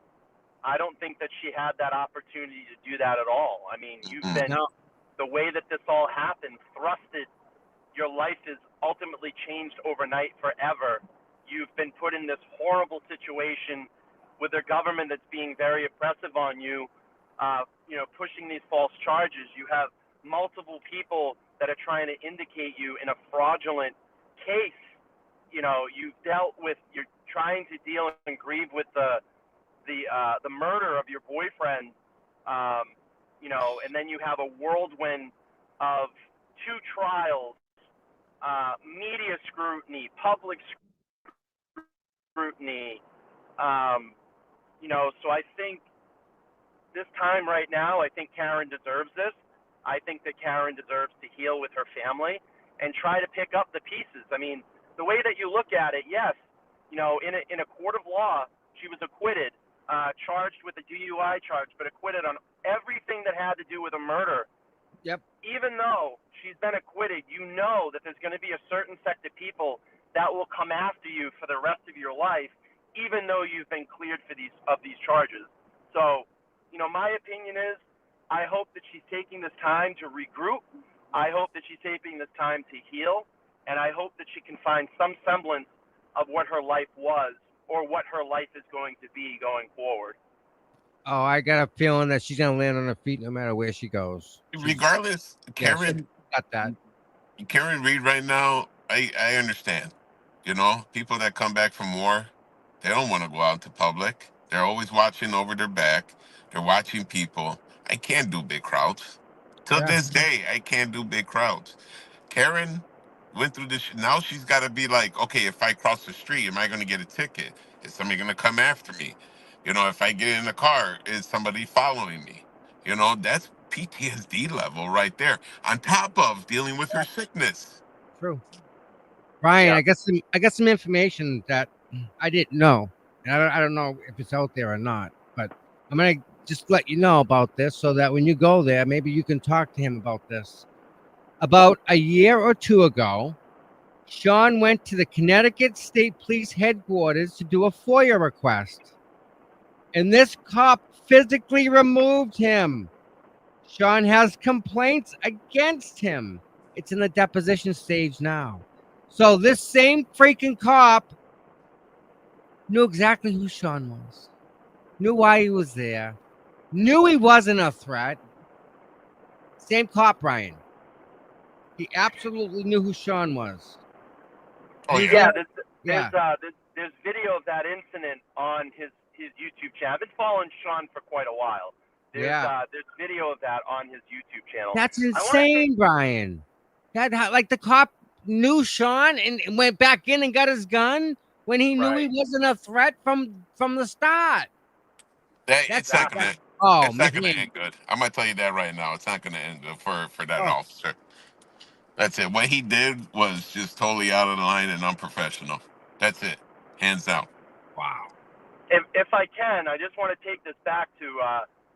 I don't think that she had that opportunity to do that at all. I mean, you've been, No. the way that this all happened, thrusted, your life is ultimately changed overnight forever. You've been put in this horrible situation with a government that's being very oppressive on you, pushing these false charges. You have multiple people that are trying to indicate you in a fraudulent case. You're trying to deal and grieve with the murder of your boyfriend, and then you have a whirlwind of 2 trials, media scrutiny, public scrutiny. So I think this time right now, I think Karen deserves this. I think that Karen deserves to heal with her family and try to pick up the pieces. I mean, the way that you look at it, yes, in a court of law, she was acquitted, charged with a DUI charge, but acquitted on everything that had to do with a murder. Yep. Even though she's been acquitted, you know that there's going to be a certain sect of people that will come after you for the rest of your life, even though you've been cleared for these charges. So, my opinion is, I hope that she's taking this time to regroup. I hope that she's taking this time to heal, and I hope that she can find some semblance of what her life was or what her life is going to be going forward. Oh, I got a feeling that she's gonna land on her feet no matter where she goes. Regardless, She got that. Karen Reed right now, I understand. People that come back from war, they don't want to go out to public. They're always watching over their back. They're watching people. I can't do big crowds. Till Yeah. this day, I can't do big crowds. Karen went through this. Now she's got to be like, okay, if I cross the street, am I going to get a ticket? Is somebody going to come after me? If I get in the car, is somebody following me? That's PTSD level right there. On top of dealing with her sickness. True. Brian, Yeah. I got some information that I didn't know. And I don't know if it's out there or not, but I'm gonna just let you know about this so that when you go there, maybe you can talk to him about this. About a year or two ago, Sean went to the Connecticut State Police headquarters to do a FOIA request. And this cop physically removed him. Sean has complaints against him. It's in the deposition stage now. So this same freaking cop knew exactly who Sean was, knew why he was there, knew he wasn't a threat. Same cop, Brian. He absolutely knew who Sean was. Oh He's yeah. Yeah, there's video of that incident on his his YouTube channel. I've been following Sean for quite a while. There's video of that on his YouTube channel. That's I want to insane, Brian. Like the cop knew Sean and went back in and got his gun when he knew he wasn't a threat from the start. It's not gonna. Oh It's not gonna man, end good. I'm gonna tell you that right now. It's not gonna end good for that Oh. officer. That's it. What he did was just totally out of line and unprofessional. That's it, hands down. wow. If I can, I just want to take this back to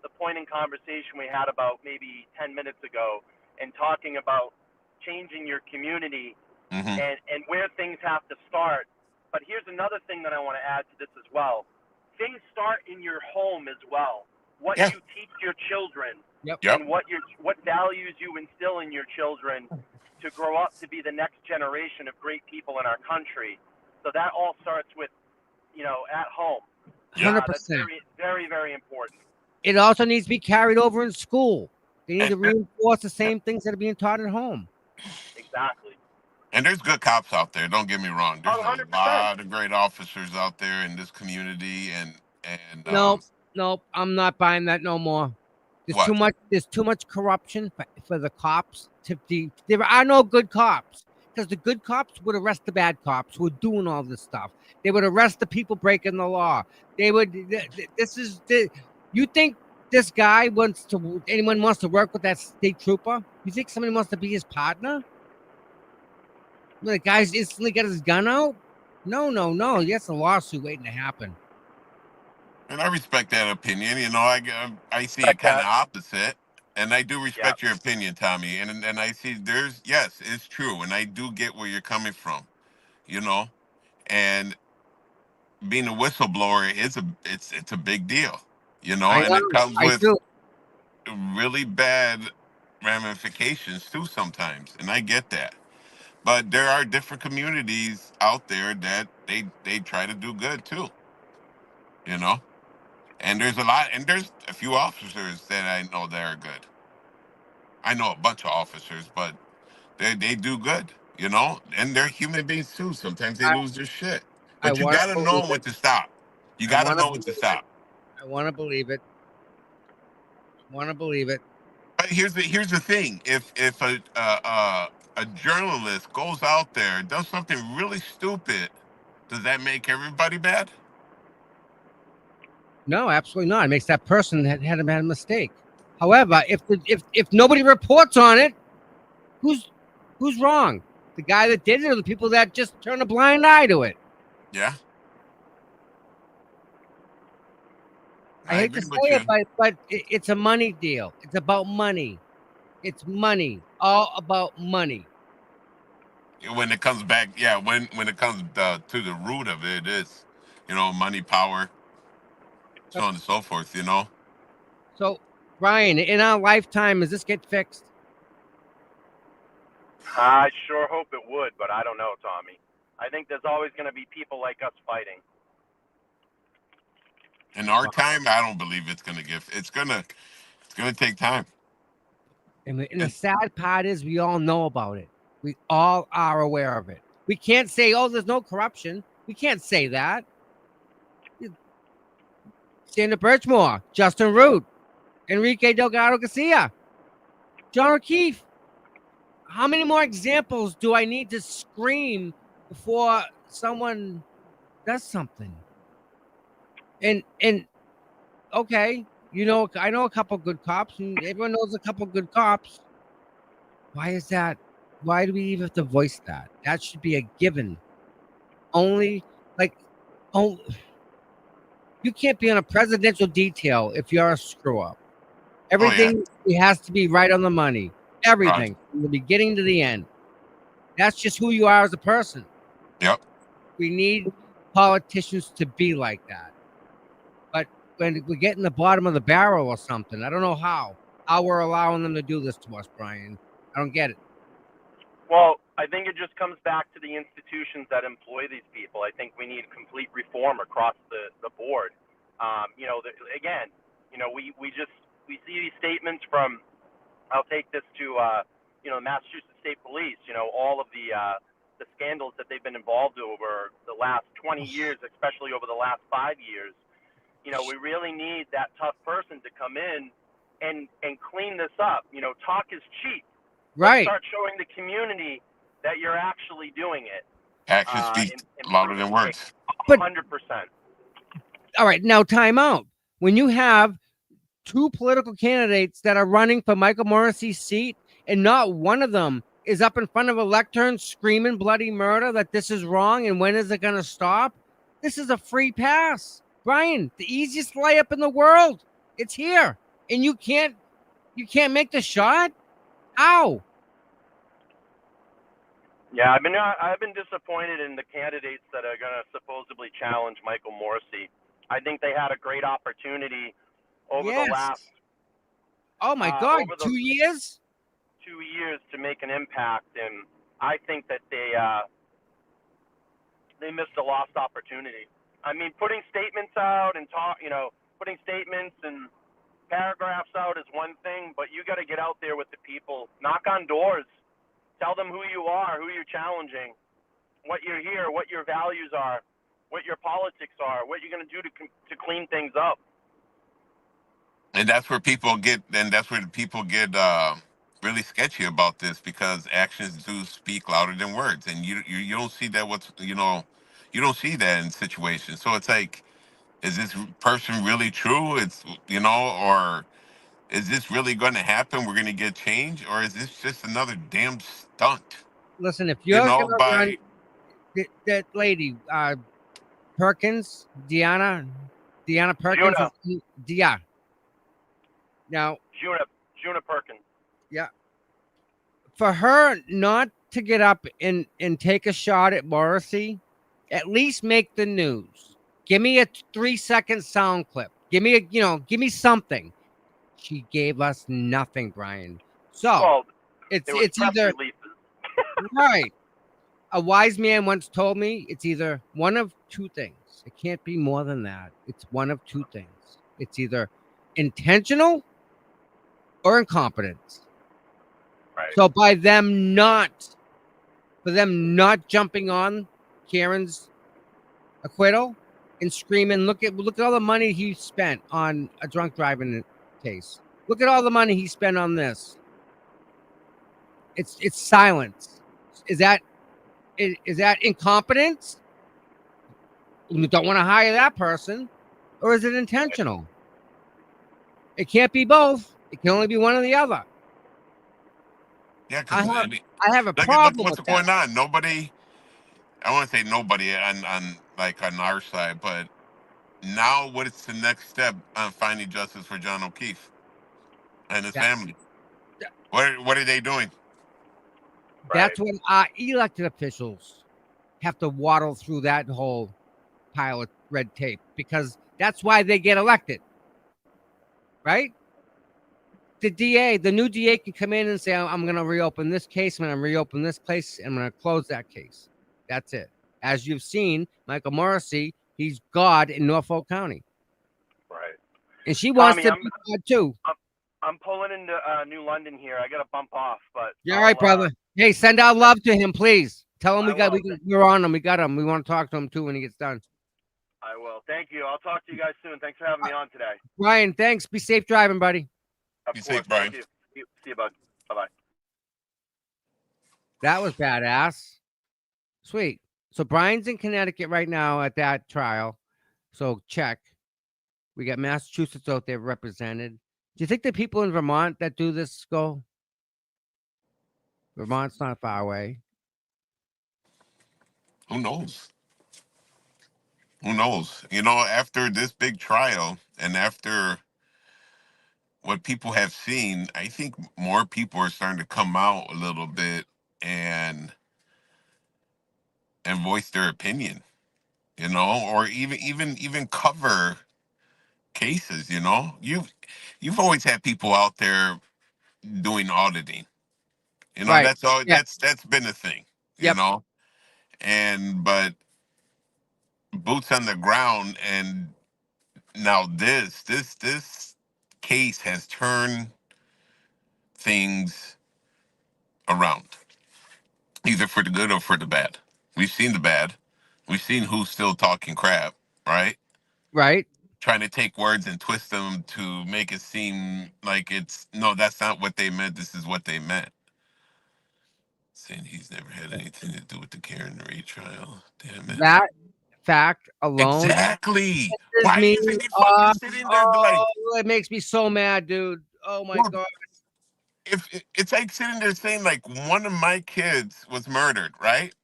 the point in conversation we had about maybe 10 minutes ago and talking about changing your community Mm-hmm. and where things have to start. But here's another thing that I want to add to this as well. Things start in your home as well. What Yeah. you teach your children Yep. and what values you instill in your children to grow up to be the next generation of great people in our country. So that all starts with, at home. 100%. That's very, very, very important. It also needs to be carried over in school. They need to And- reinforce the same things that are being taught at home. Exactly. And there's good cops out there. Don't get me wrong. There's 100%. a lot of great officers out there in this community, and Nope, I'm not buying that no more. There's What? too much. There's too much corruption for the cops to be. There are no good cops because the good cops would arrest the bad cops who are doing all this stuff. They would arrest the people breaking the law. They would. You think this guy anyone wants to work with that state trooper? You think somebody wants to be his partner? The guy's instantly got his gun out? No. That's a lawsuit waiting to happen. and I respect that opinion. I see it kind of opposite, and I do respect your opinion, Tommy. And I see yes, it's true, and I do get where you're coming from. And being a whistleblower it's a big deal. And it comes with really bad ramifications too sometimes, and I get that. But there are different communities out there that they try to do good too. And there's a few officers that I know that are good. I know a bunch of officers, but they do good, and they're human beings too. Sometimes they lose their shit. But you gotta know when to stop. You gotta know when to stop. I want to believe it. But here's the thing: if a journalist goes out there and does something really stupid, does that make everybody bad? No, absolutely not. It makes that person had a mistake. However, if nobody reports on it, who's wrong? The guy that did it, or the people that just turn a blind eye to it? Yeah. I hate to say it, but it's a money deal. It's about money. It's money. All about money. When it comes back, yeah. When it comes to the root of it, it's money, power, so on and so forth. So, Brian, in our lifetime, does this get fixed? I sure hope it would, but I don't know, Tommy. I think there's always going to be people like us fighting. In our time, I don't believe it's gonna get. It's gonna take time. And the sad part is, we all know about it. We all are aware of it. We can't say, "Oh, there's no corruption." We can't say that. Sandra Birchmore, Justin Root, Enrique Delgado Garcia, John O'Keefe. How many more examples do I need to scream before someone does something? And okay, I know a couple good cops, and everyone knows a couple good cops. Why is that? Why do we even have to voice that? That should be a given. You can't be on a presidential detail if you're a screw up. Everything has to be right on the money. Everything from the beginning to the end. That's just who you are as a person. Yep. We need politicians to be like that. But when we get in the bottom of the barrel or something, I don't know how we're allowing them to do this to us, Brian. I don't get it. Well, I think it just comes back to the institutions that employ these people. I think we need complete reform across the board. We see these statements from. I'll take this to Massachusetts State Police. All of the scandals that they've been involved over the last 20 years, especially over the last 5 years. We really need that tough person to come in and clean this up. Talk is cheap. Let's Right. start showing the community that you're actually doing it. Actions speak louder than Improving words. 100%. All right. Now, time out. When you have two political candidates that are running for Michael Morrissey's seat, and not one of them is up in front of a lectern screaming bloody murder that this is wrong and when is it going to stop? This is a free pass. Brian, the easiest layup in the world. It's here. And you can't make the shot? How? Yeah, I've been disappointed in the candidates that are going to supposedly challenge Michael Morrissey. I think they had a great opportunity over the last Oh my God, over the 2 years? 2 years to make an impact, and I think that they missed a lost opportunity. I mean, putting statements out and putting statements and paragraphs out is one thing, but you got to get out there with the people, knock on doors, tell them who you are, who you're challenging, what you're here, what your values are, what your politics are, what you're going to do to clean things up. And that's where people get, really sketchy about this, because actions do speak louder than words, and you don't see that. You don't see that in situations. So it's like, is this person really true? Or is this really going to happen? We're going to get change, or is this just another damn stunt? Listen, if you're going to run By that lady, Perkins, Deanna Perkins, yeah. Now, Juna Perkins. Yeah. For her not to get up and take a shot at Morrissey, at least make the news. Give me a 3-second sound clip. Give me something. She gave us nothing, Brian. So it's either right. A wise man once told me it's either one of two things. It can't be more than that. It's one of two things. It's either intentional or incompetence. Right. So by them not jumping on Karen's acquittal and screaming, look at all the money he spent on a drunk driving case. Look at all the money he spent on this. It's silence. Is that incompetence? You don't want to hire that person, or is it intentional? It can't be both. It can only be one or the other. Yeah, because I have a problem what's with going that. on. Nobody, I want to say nobody on our side, but now what is the next step on finding justice for John O'Keefe and his family? What are they doing? That's what our elected officials have to waddle through that whole pile of red tape, because that's why they get elected, right? The new DA can come in and say, I'm going to reopen this case. I'm going to reopen this case. I'm going to close that case. That's it. As you've seen, Michael Morrissey, he's God in Norfolk County. Right. And she wants to be God too. I'm pulling into New London here. I got to bump off, but you're all right, brother. Hey, send out love to him, please. Tell him we're on him. We got him. We want to talk to him too when he gets done. I will. Thank you. I'll talk to you guys soon. Thanks for having me on today. Brian, thanks. Be safe driving, buddy. Of course. Safe, Brian. Thank you. See you, bud. Bye-bye. That was badass. Sweet. So Brian's in Connecticut right now at that trial. So check. We got Massachusetts out there represented. Do you think the people in Vermont that do this go? Vermont's not far away. Who knows? Who knows? After this big trial and after what people have seen, I think more people are starting to come out a little bit and voice their opinion, or even cover cases. You've always had people out there doing auditing. Right. That's all. Yeah. That's been a thing. But boots on the ground, and now this case has turned things around, either for the good or for the bad. We've seen the bad. We've seen who's still talking crap, right? Right. trying to take words and twist them to make it seem like it's no, that's not what they meant. This is what they meant. Saying he's never had anything to do with the Karen Ray trial. Damn it. That fact alone Exactly. pisses Why me isn't he fucking off. sitting there like, Oh, it makes me so mad, dude. Oh my look, god. if it's like sitting there saying like one of my kids was murdered, right?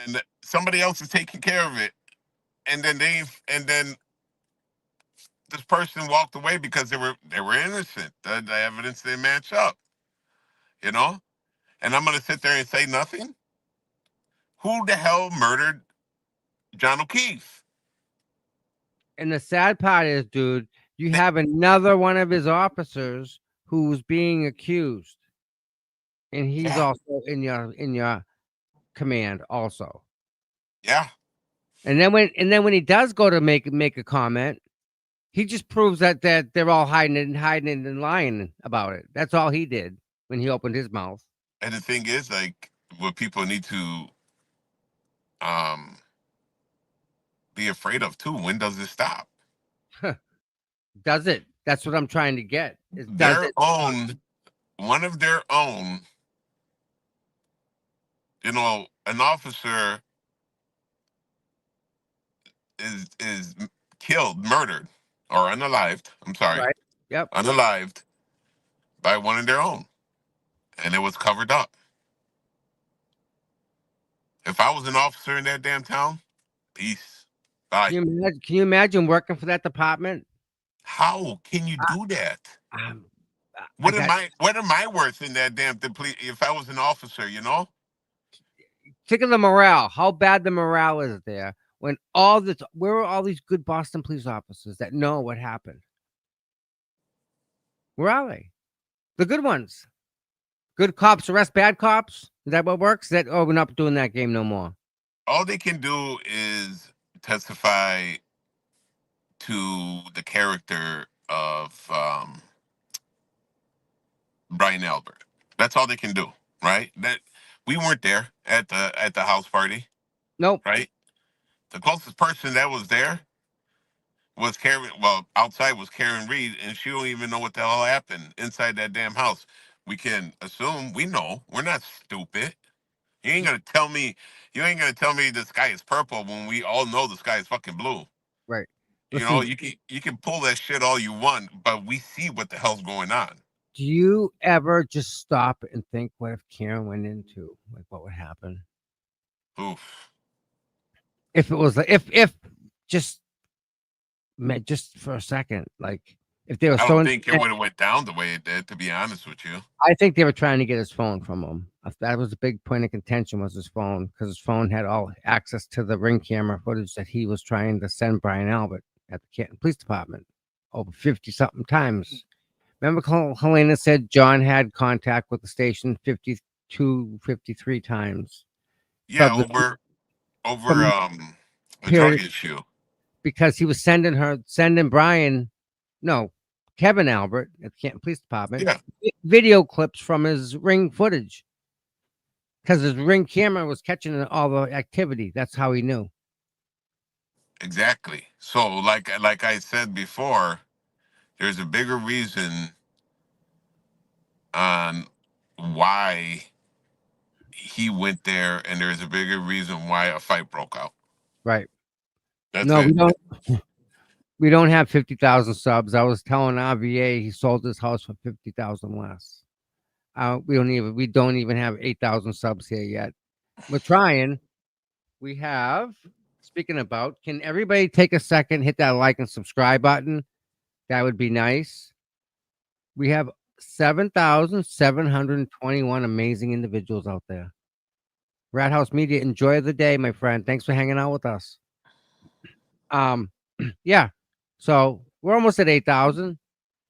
And somebody else is taking care of it, and then this person walked away because they were innocent. The evidence didn't match up, you know. And I'm gonna sit there and say nothing. Who the hell murdered John O'Keefe? And the sad part is, dude, you have another one of his officers who's being accused, and he's Yeah, also in your command also. yeah. And then when he does go to make a comment, he just proves that they're all hiding it and lying about it. That's all he did when he opened his mouth. And the thing is, like, what people need to um be afraid of too. When does it stop? Does it? That's what I'm trying to get. Does Their it? own, one of their own, an officer is killed, murdered, or unalived. I'm sorry, Right. Yep. unalived by one of their own, and it was covered up. If I was an officer in that damn town, peace, bye. Can you imagine working for that department? How can you do that? Um, I What am got I worth in that damn if I was an officer, think of the morale. How bad the morale is there when where are all these good Boston police officers that know what happened? Where are they? The good ones. Good cops arrest bad cops. Is that what works? We're not doing that game no more. All they can do is testify to the character of Brian Albert. That's all they can do, right? That we weren't there at the house party, Nope. right? The closest person that was there was Karen. Well, outside was Karen Reed, and she don't even know what the hell happened inside that damn house. We can assume we know. We're not stupid. You ain't gonna tell me. You ain't gonna tell me the sky is purple when we all know the sky is fucking blue. Right. Listen, You can pull that shit all you want, but we see what the hell's going on. do you ever just stop and think, what if Karen went into, like, what would happen? Oof. If it was like, if just for a second, like, if they were I so, don't think it would have went down the way it did. To be honest with you, I think they were trying to get his phone from him. That was a big point of contention, was his phone, because his phone had all access to the ring camera footage that he was trying to send Brian Albert at the Canton Police Department over 50 something times. Remember, Helena said John had contact with the station 52, 53 times. yeah, From over from a drug period, issue. because he was sending Brian, no, Kevin Albert at the Canton Police Department, Yeah, video clips from his ring footage, because his ring camera was catching all the activity. That's how he knew. exactly. So, like I said before, there's a bigger reason on why he went there, and there's a bigger reason why a fight broke out. Right. That's No, it. we don't have 50,000 subs. I was telling RVA he sold his house for 50,000 less. We don't even have 8,000 subs here yet. We're trying. We have, speaking about, can everybody take a second, hit that like and subscribe button? That would be nice. We have 7,721 amazing individuals out there. Rat House Media, enjoy the day, my friend. Thanks for hanging out with us. Yeah. So we're almost at 8,000. It's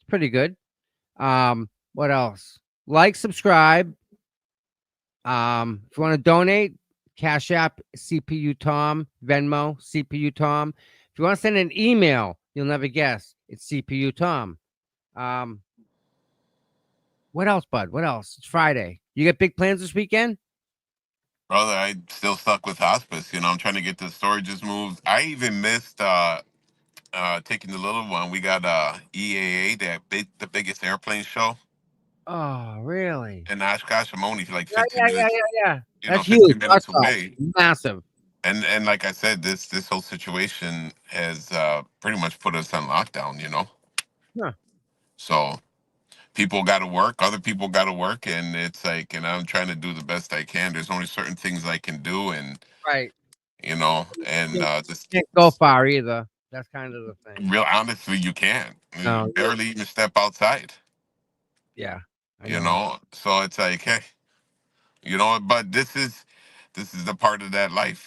pretty good. What else? Like, subscribe. If you want to donate, Cash App, CPU Tom, Venmo, CPU Tom. If you want to send an email, you'll never guess. It's CPU Tom. What else, bud? What else? It's Friday. You got big plans this weekend? Brother, I still stuck with hospice. I'm trying to get the storages moved. I even missed taking the little one. We got EAA, the biggest airplane show Oh, really? in Oshkosh. I'm only like Yeah, 15 yeah, yeah, minutes, yeah, yeah. That's 15 huge. minutes That's all. away. Massive. And like I said, this whole situation has pretty much put us on lockdown. Huh. So people got to work, other people got to work, and it's like, and I'm trying to do the best I can. There's only certain things I can do, and Right. and Can't, just can't go far either. That's kind of the thing. real honestly, you can't. You No. barely even step outside. Yeah, I know. So it's like, hey, but this is the part of that life,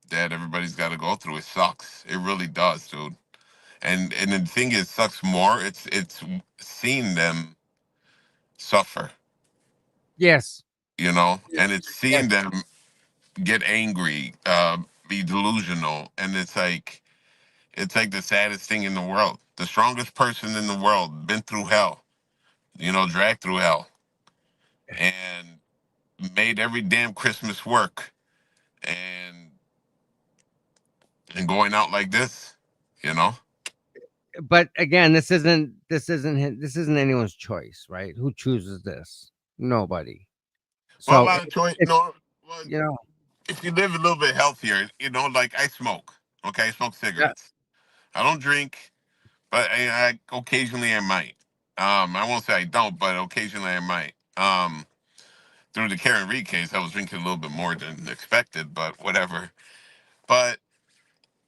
that everybody's got to go through. It sucks. It really does, dude. And the thing is, sucks more. It's seeing them suffer, Yes. and it's Yes. seeing them get angry, be delusional, and it's like the saddest thing in the world. The strongest person in the world been through hell, dragged through hell, and made every damn Christmas work, and going out like this, you know. But again, this isn't anyone's choice, right? Who chooses this? Nobody. Well, a So lot of choice. it's No, well, you know, if you live a little bit healthier, like I smoke. Okay, I smoke yeah, cigarettes. I don't drink, but I occasionally I might. I won't say I don't, but occasionally I might. Through the Karen Reed case, I was drinking a little bit more than expected, but whatever. But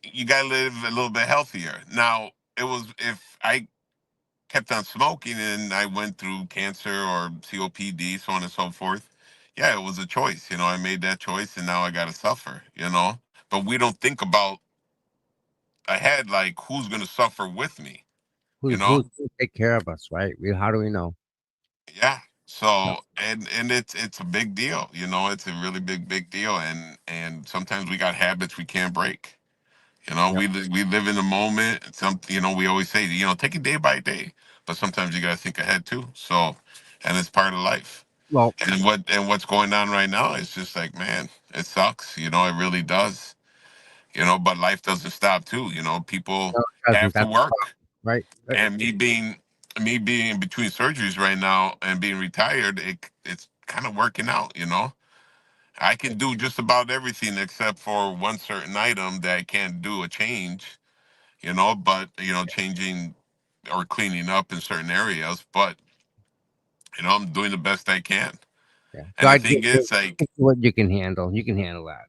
you gotta live a little bit healthier. Now, it was if I kept on smoking and I went through cancer or COPD, so on and so forth. Yeah, it was a choice. I made that choice, and now I got to suffer. But we don't think about ahead, like who's gonna suffer with me. You who's know? who's gonna take care of us, right? How do we know? Yeah. No. So and it's a big deal. It's a really big deal, and sometimes we got habits we can't break. Yep. We live in the moment. We always say, take it day by day, but sometimes you got to think ahead too. So, and it's part of life. Well, And what's going on right now is just like, man, it sucks. It really does. But life doesn't stop too. People no, it doesn't. have to That's work, right. and me being in between surgeries right now and being retired, it's kind of working out. I can do just about everything except for one certain item that I can't do a change. But changing or cleaning up in certain areas. But I'm doing the best I can. Yeah. And the God thing gives you is, like, what you can handle. You can handle that.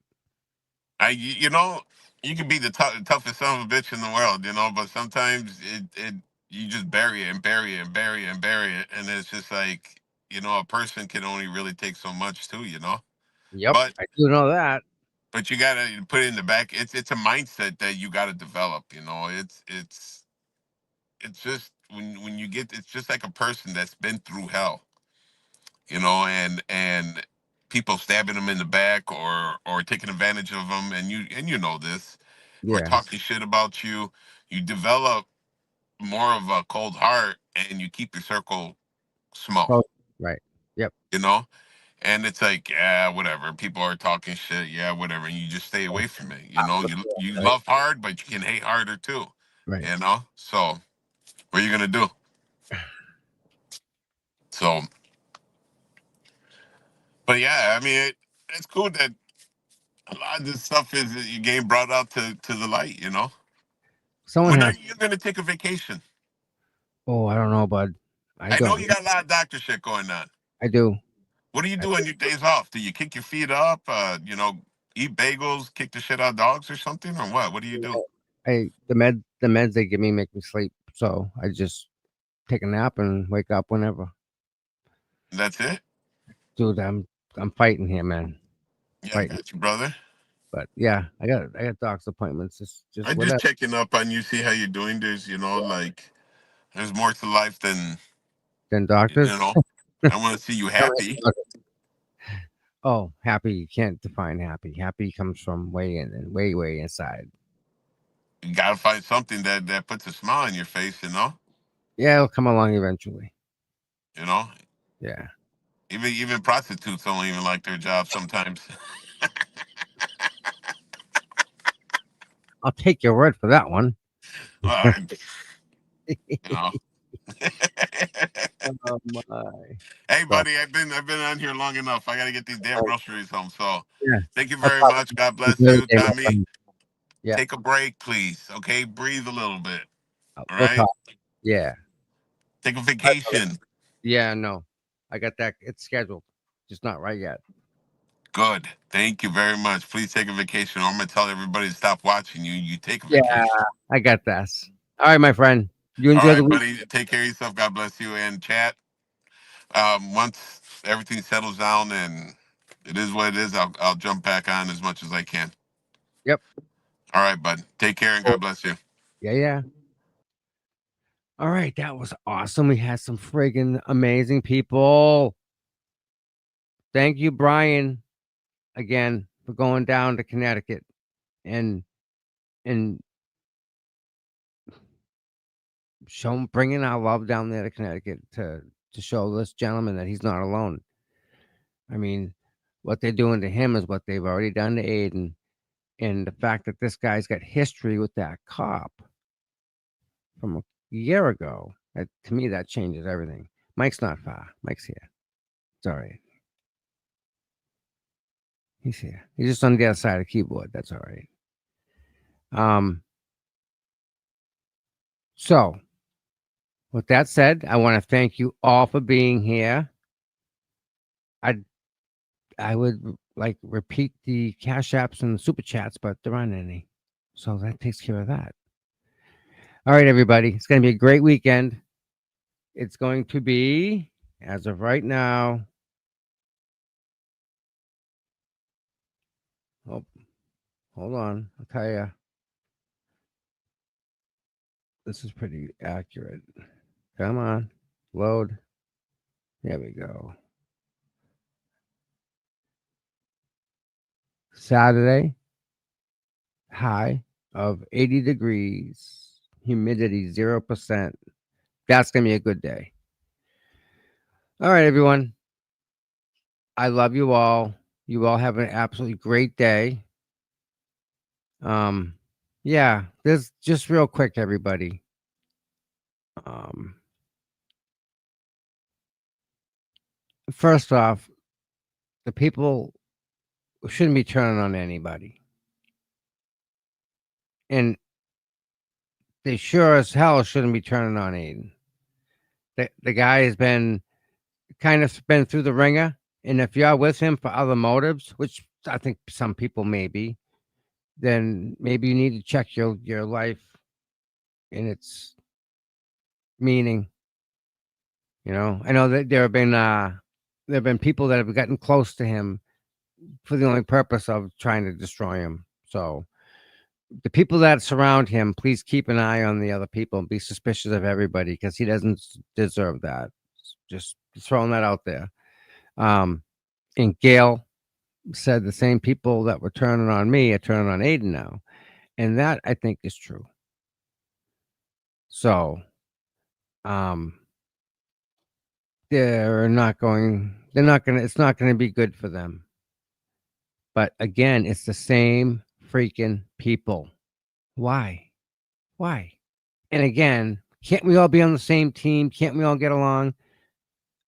you can be the toughest son of a bitch in the world, but sometimes it you just bury it and bury it and bury it and bury it, and it's just like, a person can only really take so much too. Yep, But I do know that. you gotta put it in the back. It's a mindset that you gotta develop. It's just when you get, it's just like a person that's been through hell, and people stabbing them in the back or taking advantage of them, and you know this, or Yes. talking shit about you. You develop more of a cold heart, and you keep your circle small, Close. Right. Yep. you know and it's like, yeah, whatever, people are talking shit, yeah, whatever, and you just stay away from it. You Right. love hard, but you can hate harder too. Right. So what are you gonna do? So, but yeah, I mean, it's cool that a lot of this stuff is getting brought out to the light. Someone When are has. you going to take a vacation? Oh, I don't know, bud. I I know don't. you got a lot of doctor shit going on. I do. What do you I, do on your days off? Do you kick your feet up? Eat bagels, kick the shit out of dogs or something, or what? What do you do? the meds they give me make me sleep. So I just take a nap and wake up whenever. That's it. Dude, I'm fighting here, man. Yeah, I Fighting. got you, brother. But yeah, I got doctor's appointments. Just I'm just whatever. checking up on you, see how you're doing. There's more to life than Then you doctors. know. I want to see you happy. Oh, happy. You can't define happy. Happy comes from way in and way inside. You gotta find something that puts a smile on your face. Yeah, it'll come along eventually. You know, Yeah. even prostitutes don't even like their job sometimes. I'll take your word for that one. Uh, you know. Oh my. Hey, So, buddy, I've been on here long enough. I got to get these damn groceries home. So, yeah. thank you I'll very talk much. God to you bless another you, day, my Tommy. friend. Yeah. Take a break, please. Okay, breathe a little bit. All We'll right, talk. Yeah. take a All right, brother. vacation. Yeah, no. I got that. It's scheduled. Just not right yet. Good. Thank you very much. Please take a vacation. Or I'm gonna tell everybody to stop watching you. You take a Yeah, vacation. I got this. All right, my friend. You All enjoy the right, week. buddy. Take care of yourself. God bless you. And chat. Once everything settles down and it is what it is, I'll jump back on as much as I can. Yep. All right, bud. Take care and Cool. God bless you. Yeah, yeah. All right, that was awesome. We had some friggin' amazing people. Thank you, Brian, again for going down to Connecticut and and bringing our love down there to Connecticut to show this gentleman that he's not alone. I mean, what they're doing to him is what they've already done to Aiden, and the fact that this guy's got history with that cop from a year ago. To me, that changes everything. Mike's not far. Mike's here. It's all right. He's here. He's just on the other side of the keyboard. That's all right. So with that said, I want to thank you all for being here. I would like repeat the cash apps and the super chats, but there aren't any. So that takes care of that. All right, everybody. It's going to be a great weekend. It's going to be, as of right now. Oh, hold on. I'll tell you. This is pretty accurate. Come on. Load. There we go. Saturday, high of 80 degrees, humidity 0%. That's going to be a good day. All right, everyone. I love you all. You all have an absolutely great day. Yeah, this just real quick, everybody. First off, the people shouldn't be turning on anybody. And they sure as hell shouldn't be turning on Aiden. The guy has been kind of been through the ringer. And if you're with him for other motives, which I think some people may be, then maybe you need to check your life in its meaning. I know that there have been people that have gotten close to him for the only purpose of trying to destroy him. So the people that surround him, please keep an eye on the other people and be suspicious of everybody because he doesn't deserve that. Just throwing that out there. And Gail said the same people that were turning on me are turning on Aiden now. And that I think is true. So it's not going to be good for them. But again, it's the same freaking people. Why? Why? And again, can't we all be on the same team? Can't we all get along?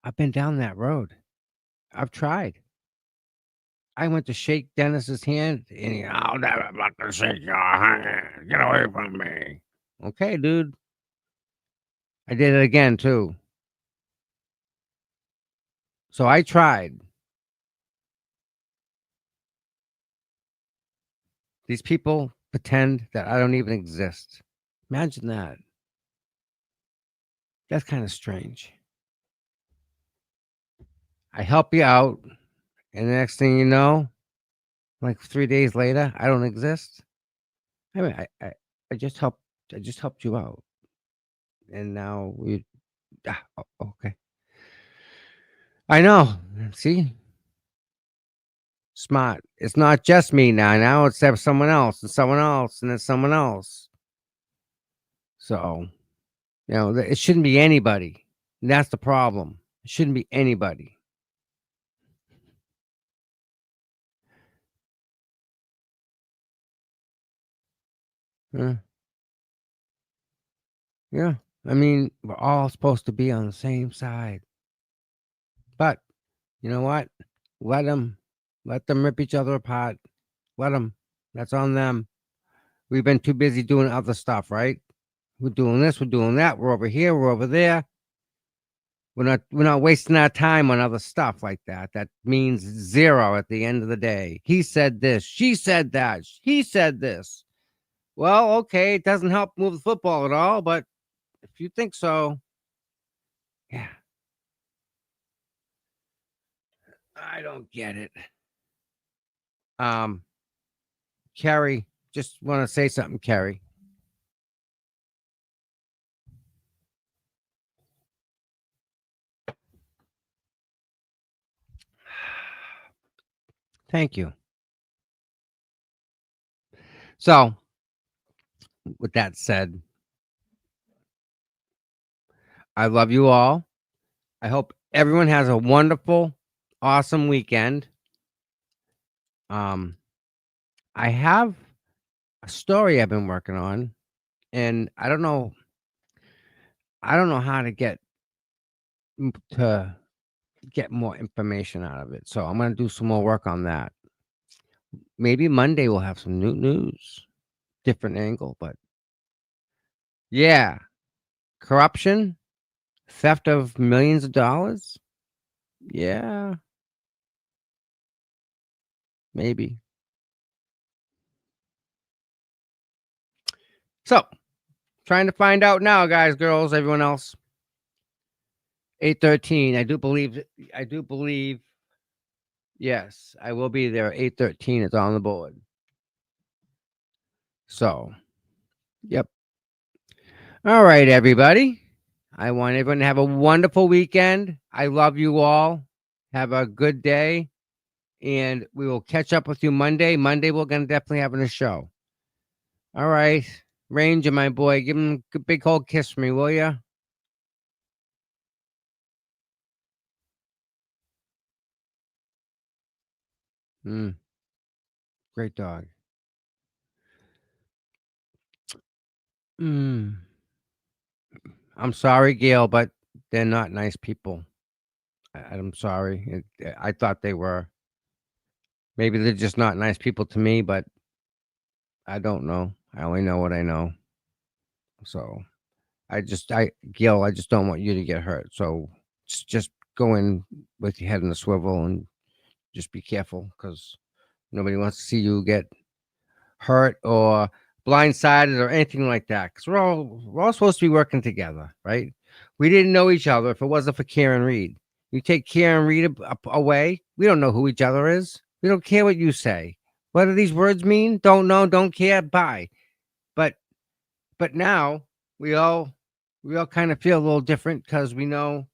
I've been down that road. I've tried. I went to shake Dennis's hand, and I'll never fucking shake your hand. Get away from me. Okay, dude. I did it again too. So I tried. These people pretend that I don't even exist. Imagine that. That's kind of strange. I help you out, and the next thing you know, like 3 days later, I don't exist. I mean, I just helped you out, and now okay. I know. See, smart. It's not just me now. Now it's someone else, and someone else, and then someone else. So it shouldn't be anybody. And that's the problem. It shouldn't be anybody. Huh? Yeah. I mean, we're all supposed to be on the same side. But you know what? Let them rip each other apart. Let them. That's on them. We've been too busy doing other stuff, right? We're doing this, we're doing that. We're over here, we're over there. We're not wasting our time on other stuff like that. That means zero at the end of the day. He said this, she said that, he said this. Well, okay, it doesn't help move the football at all, but if you think so, yeah. I don't get it. Carrie, just want to say something, Carrie. Thank you. So, with that said, I love you all. I hope everyone has a wonderful, awesome weekend. I have a story I've been working on, and I don't know how to get more information out of it. So I'm gonna do some more work on that. Maybe Monday we'll have some new news, different angle, but yeah, corruption, theft of millions of dollars. Yeah, maybe. So, trying to find out now, guys, girls, everyone else. 8:13. I do believe. Yes, I will be there. 8:13. It's on the board. So, yep. All right, everybody. I want everyone to have a wonderful weekend. I love you all. Have a good day. And we will catch up with you Monday. Monday, we're going to definitely have a show. All right. Ranger, my boy, give him a big old kiss for me, will you? Great dog. I'm sorry, Gail, but they're not nice people. I'm sorry. I thought they were. Maybe they're just not nice people to me, but I don't know. I only know what I know. So Gil, I just don't want you to get hurt. So just go in with your head in the swivel and just be careful, because nobody wants to see you get hurt or blindsided or anything like that. Because we're all supposed to be working together, right? We didn't know each other if it wasn't for Karen Reed. You take Karen Reed away, we don't know who each other is. We don't care what you say. What do these words mean? Don't know, don't care, bye. But now we all kind of feel a little different because we know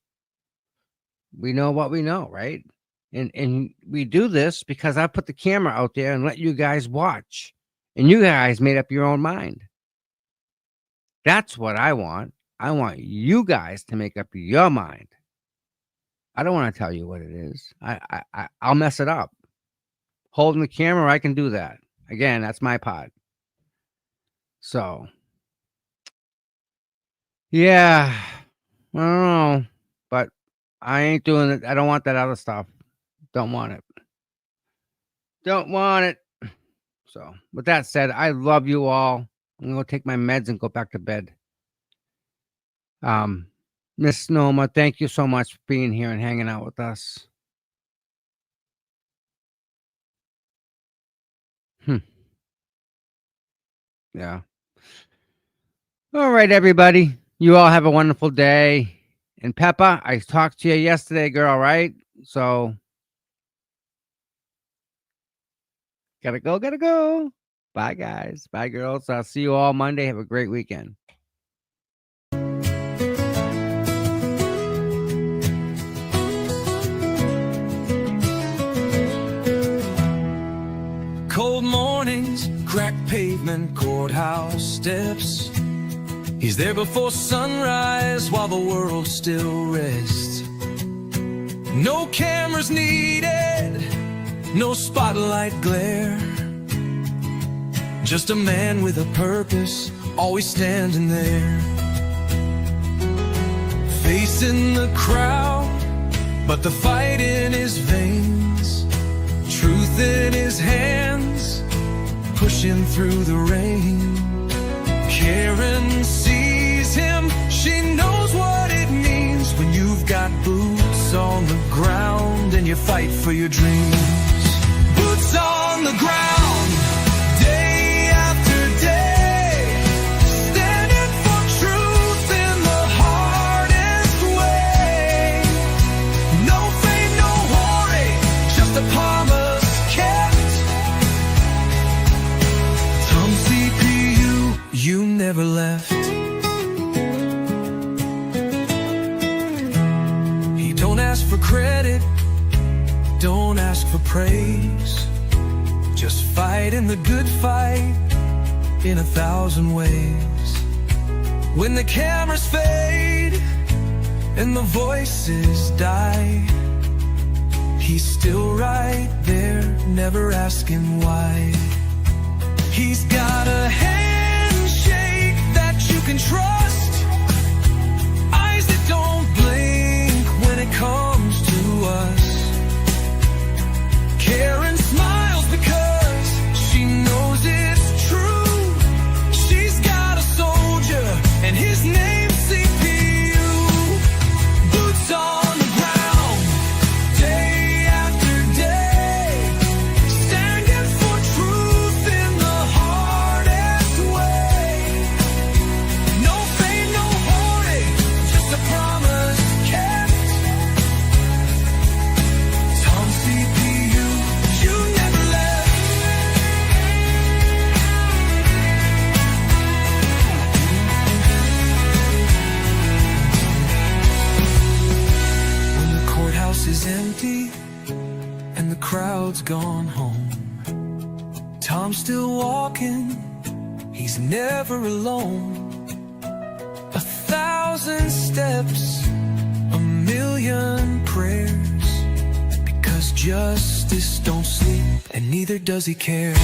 what we know, right? And we do this because I put the camera out there and let you guys watch. And you guys made up your own mind. That's what I want. I want you guys to make up your mind. I don't want to tell you what it is. I'll mess it up. Holding the camera, I can do that. Again, that's my part. So, yeah, I don't know, but I ain't doing it. I don't want that other stuff. Don't want it. Don't want it. So, with that said, I love you all. I'm going to take my meds and go back to bed. Miss Noma, thank you so much for being here and hanging out with us. Yeah. All right, everybody. You all have a wonderful day. And Peppa, I talked to you yesterday, girl, right? So, gotta go. Bye, guys. Bye, girls. I'll see you all Monday. Have a great weekend. Cold mornings, cracked pavement, courthouse steps. He's there before sunrise while the world still rests. No cameras needed, no spotlight glare. Just a man with a purpose, always standing there. facing the crowd, but the fight in his veins, truth in his hands, pushing through the rain. Karen sees him, she knows what it means when you've got boots on the ground and you fight for your dreams. Boots on the ground, day after day, standing for truth in the hardest way. No fame, no worry, just a promise kept. Tom CPU, you never left. He don't ask for credit, don't ask for praise, just fight in the good fight in 1,000 ways. When the cameras fade and the voices die, he's still right there, never asking why. He's got a handshake that you can trust, eyes that don't blink when it comes to us. Karen smiles because she knows it's true. She's got a soldier and his name's CPU. Boots on the ground, day after day, standing for truth in the hardest way. No fame, no hoarding, just a promise kept. Tom CPU, you never left. When the courthouse is empty and the crowd's gone home, Tom's still walking, he's never alone. 1,000 steps, a million prayers, because justice don't sleep and neither does he care.